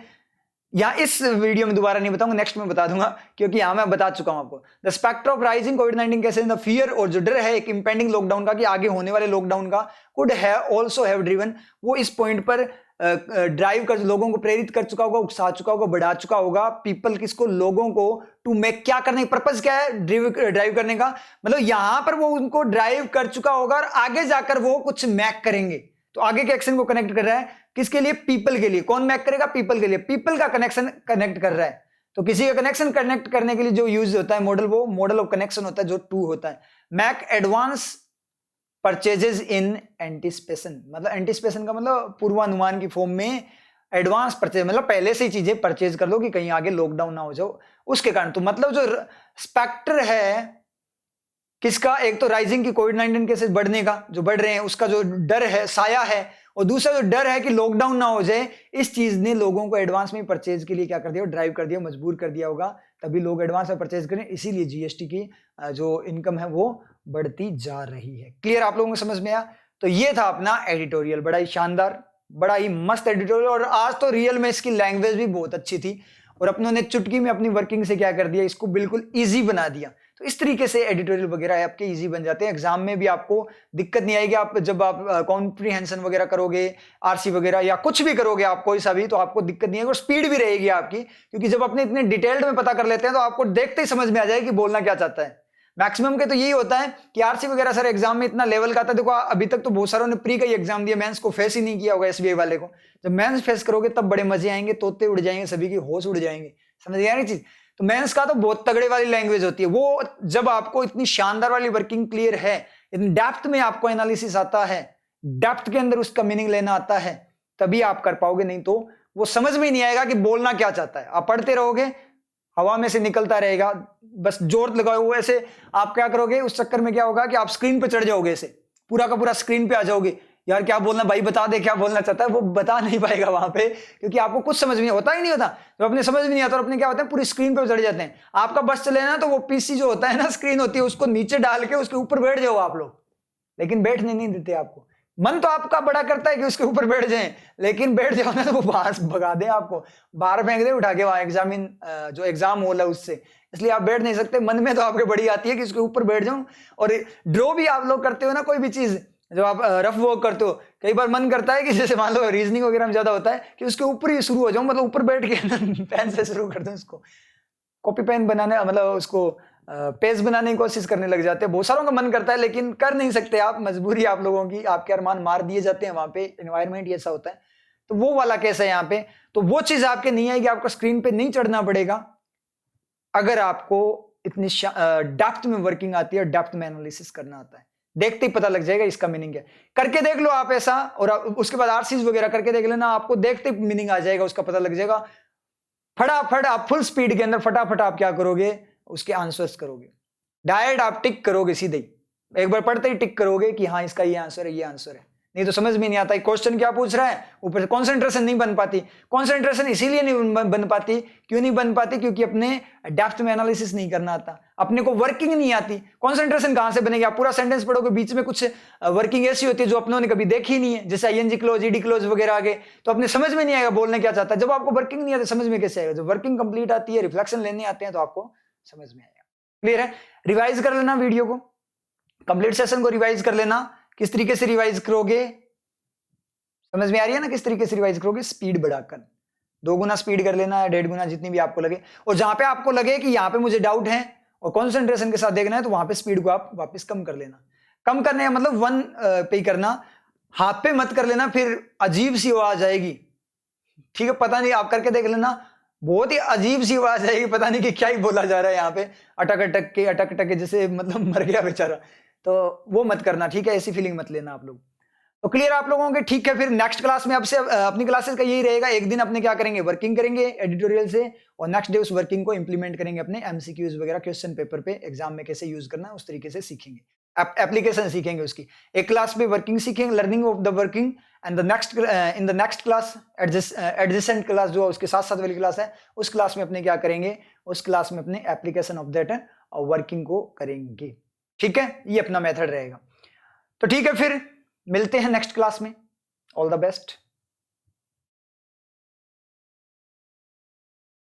या इस वीडियो में दोबारा नहीं बताऊंगा, नेक्स्ट में बता दूंगा, क्योंकि यहां मैं बता चुका हूं आपको। द स्पेक्टर ऑफ राइजिंग कोविड-19 केसेस, द फियर, और जो डर है एक इंपेंडिंग लॉकडाउन का, कि आगे होने वाले लॉकडाउन का, could have also have driven, वो इस पॉइंट पर ड्राइव कर, लोगों को प्रेरित कर चुका होगा, उकसा चुका होगा, बढ़ा चुका होगा। पीपल किसको, लोगों को, टू मेक, क्या करने का पर्पज क्या है, ड्राइव करने का मतलब यहां पर वो उनको ड्राइव कर चुका होगा, और आगे जाकर वो कुछ मैक करेंगे। तो आगे के एक्शन को कनेक्ट कर रहा है किसके लिए, पीपल के लिए। कौन मैक करेगा, पीपल के लिए, पीपल का कनेक्शन कनेक्ट कर रहा है। तो किसी का कनेक्शन कनेक्ट करने के लिए जो यूज होता है मॉडल, वो मॉडल ऑफ कनेक्शन होता है, जो टू होता है। Make advance purchases in anticipation, मतलब एंटिसिपेशन का मतलब पूर्वानुमान की फॉर्म में, एडवांस परचेज मतलब पहले से ही चीजें परचेज कर लो कि कहीं आगे लॉकडाउन ना हो जाओ, उसके कारण। तो मतलब जो स्पेक्टर है किसका, एक तो राइजिंग की कोविड-19 केसेस बढ़ने का, जो बढ़ रहे हैं उसका जो डर है, साया है, और दूसरा जो डर है कि लॉकडाउन ना हो जाए, इस चीज ने लोगों को एडवांस में परचेज के लिए क्या कर दिया, ड्राइव कर दिया, मजबूर कर दिया होगा, तभी लोग एडवांस में परचेज करें। इसीलिए जीएसटी की जो इनकम है वो बढ़ती जा रही है। क्लियर, आप लोगों को समझ में आया। तो ये था अपना एडिटोरियल, बड़ा ही शानदार, बड़ा ही मस्त एडिटोरियल, और आज तो रियल में इसकी लैंग्वेज भी बहुत अच्छी थी, और अपनों ने चुटकी में अपनी वर्किंग से क्या कर दिया, इसको बिल्कुल ईजी बना दिया। तो इस तरीके से एडिटोरियल वगैरह आपके इजी बन जाते हैं, एग्जाम में भी आपको दिक्कत नहीं आएगी। आप जब आप कॉम्प्रीहेंशन वगैरह करोगे, आरसी वगैरह या कुछ भी करोगे आप कोई सा भी, तो आपको दिक्कत नहीं आएगी, और स्पीड भी रहेगी आपकी, क्योंकि जब अपने इतने डिटेल्ड में पता कर लेते हैं तो आपको देखते ही समझ में आ जाएगा कि बोलना क्या चाहता है। मैक्सिमम के तो यही होता है कि आरसी वगैरह सर एग्जाम में इतना लेवल का आता है। देखो अभी तक तो बहुत सारों ने प्री का ही एग्जाम दिया, मेंस को फेस ही नहीं किया होगा एसबीआई वाले को। जब मेंस फेस करोगे तब बड़े मजे आएंगे, तोते उड़ जाएंगे, सभी की होश उड़ जाएंगे, समझ गया ना चीज। तो मेंस का तो बहुत तगड़े वाली लैंग्वेज होती है वो, जब आपको इतनी शानदार वाली वर्किंग क्लियर है, इतनी डेप्थ में आपको एनालिसिस आता है, डेप्थ के अंदर उसका मीनिंग लेना आता है, तभी आप कर पाओगे, नहीं तो वो समझ में नहीं आएगा कि बोलना क्या चाहता है। आप पढ़ते रहोगे, हवा में से निकलता रहेगा, बस जोर लगाओ वो, ऐसे आप क्या करोगे, उस चक्कर में क्या होगा कि आप स्क्रीन पे चढ़ जाओगे, ऐसे पूरा का पूरा स्क्रीन पे आ जाओगे, यार क्या बोलना भाई, बता दे क्या बोलना चाहता है। वो बता नहीं पाएगा वहां पे, क्योंकि आपको कुछ समझ में होता ही नहीं होता। तो अपने समझ में नहीं आता और अपने क्या होता है, पूरी स्क्रीन पे चढ़ जाते हैं। आपका बस चले ना, तो वो पीसी जो होता है ना, स्क्रीन होती है, उसको नीचे डाल के उसके ऊपर बैठ जाओ आप लोग, लेकिन बैठने नहीं देते आपको। मन तो आपका बड़ा करता है कि उसके ऊपर बैठ जाएं, लेकिन बैठ जाओ ना तो वो बाहर भगा दें आपको, बाहर फेंक दे उठा के वहां एग्जामिन जो एग्जाम हॉल है उससे। इसलिए आप बैठ नहीं सकते। मन में तो आपके बड़ी आती है कि उसके ऊपर बैठ जाऊं। और ड्रॉ भी आप लोग करते हो ना, कोई भी चीज जब आप रफ वर्क करते हो, कई बार मन करता है कि जैसे मान लो रीजनिंग वगैरह में ज्यादा होता है कि उसके ऊपर ही शुरू हो जाऊं, मतलब ऊपर बैठ के पेन से शुरू कर दूं, उसको कॉपी पेन बनाने, मतलब उसको पेज बनाने की कोशिश करने लग जाते हैं। बहुत सारों का मन करता है लेकिन कर नहीं सकते आप, मजबूरी आप लोगों की, आपके अरमान मार दिए जाते हैं वहां पे, एनवायरनमेंट ऐसा होता है। तो वो वाला केस है यहाँ पे। तो वो चीज आपके नहीं आएगी, आपको स्क्रीन पे नहीं चढ़ना पड़ेगा अगर आपको इतनी डेप्थ में वर्किंग आती है, डेप्थ में एनालिसिस करना आता है। देखते ही पता लग जाएगा इसका मीनिंग क्या। करके देख लो आप ऐसा, और उसके बाद आरसीज वगैरह करके देख लेना, आपको देखते ही मीनिंग आ जाएगा, उसका पता लग जाएगा। फटाफट आप फुल स्पीड के अंदर फटाफट आप क्या करोगे, उसके आंसर्स करोगे, डायरेक्ट आप टिक करोगे सीधे ही, एक बार पढ़ते ही टिक करोगे कि हाँ इसका ये आंसर है, ये आंसर है। नहीं तो समझ में नहीं आता क्वेश्चन क्या पूछ रहा है, ऊपर से कंसंट्रेशन नहीं बन पाती। कंसंट्रेशन इसीलिए नहीं बन पाती, क्यों नहीं बन पाती, क्योंकि अपने डेप्थ में एनालिसिस नहीं करना आता, अपने को वर्किंग नहीं आती। कंसंट्रेशन कहां से बनेगी, आप पूरा सेंटेंस पढ़ोगे बीच में कुछ वर्किंग ऐसी होती है जो अपनों ने कभी देखी ही नहीं है, जैसे आईएनजी क्लोज, ईडी क्लोज वगैरह आगे, तो अपने समझ में नहीं आएगा बोलने क्या चाहता है। जब आपको वर्किंग नहीं आती समझ में कैसे आएगा, जब वर्किंग कंप्लीट आती है, रिफ्लेक्शन लेने आते हैं, तो आपको समझ में आएगा। क्लियर है? रिवाइज कर लेना वीडियो को, कंप्लीट सेशन को रिवाइज कर लेना। किस तरीके से रिवाइज करोगे, समझ में आ रही है ना, किस तरीके से रिवाइज करोगे, स्पीड बढ़ाकर 2 गुना स्पीड कर लेना, 1.5 गुना, जितनी भी आपको लगे। और जहां पे आपको लगे कि यहां पे मुझे डाउट है और कंसंट्रेशन के साथ देखना है, तो वहां पे स्पीड को आप वापस कम कर लेना। कम करने का मतलब 1 पे ही करना, हाथ पे मत कर लेना, फिर अजीब सी आवाज आएगी। ठीक है, पता नहीं, आप करके देख लेना, बहुत ही अजीब सी आवाज आएगी, पता नहीं कि क्या ही बोला जा रहा है यहाँ पे, अटक अटक के, जैसे मतलब मर गया बेचारा। तो वो मत करना, ठीक है, ऐसी फीलिंग मत लेना आप लोग। तो क्लियर आप लोगों के? ठीक है, फिर नेक्स्ट क्लास में आपसे अपनी क्लासेस का यही रहेगा, एक दिन अपने क्या करेंगे, वर्किंग करेंगे एडिटोरियल से, और नेक्स्ट डे उस वर्किंग को इंप्लीमेंट करेंगे अपने एमसीक्यूज वगैरह क्वेश्चन पेपर पे, एग्जाम में कैसे यूज करना है उस तरीके से सीखेंगे, एप्लीकेशन सीखेंगे उसकी। एक क्लास में वर्किंग सीखेंगे, learning of the working, and the next in the next class adjacent class जो उसके साथ साथ वाली क्लास है, उस क्लास में अपने क्या करेंगे, उस क्लास में अपने एप्लीकेशन ऑफ दैट वर्किंग को करेंगे। ठीक है, ये अपना मेथड रहेगा। तो ठीक है, फिर मिलते हैं नेक्स्ट क्लास में। All the best.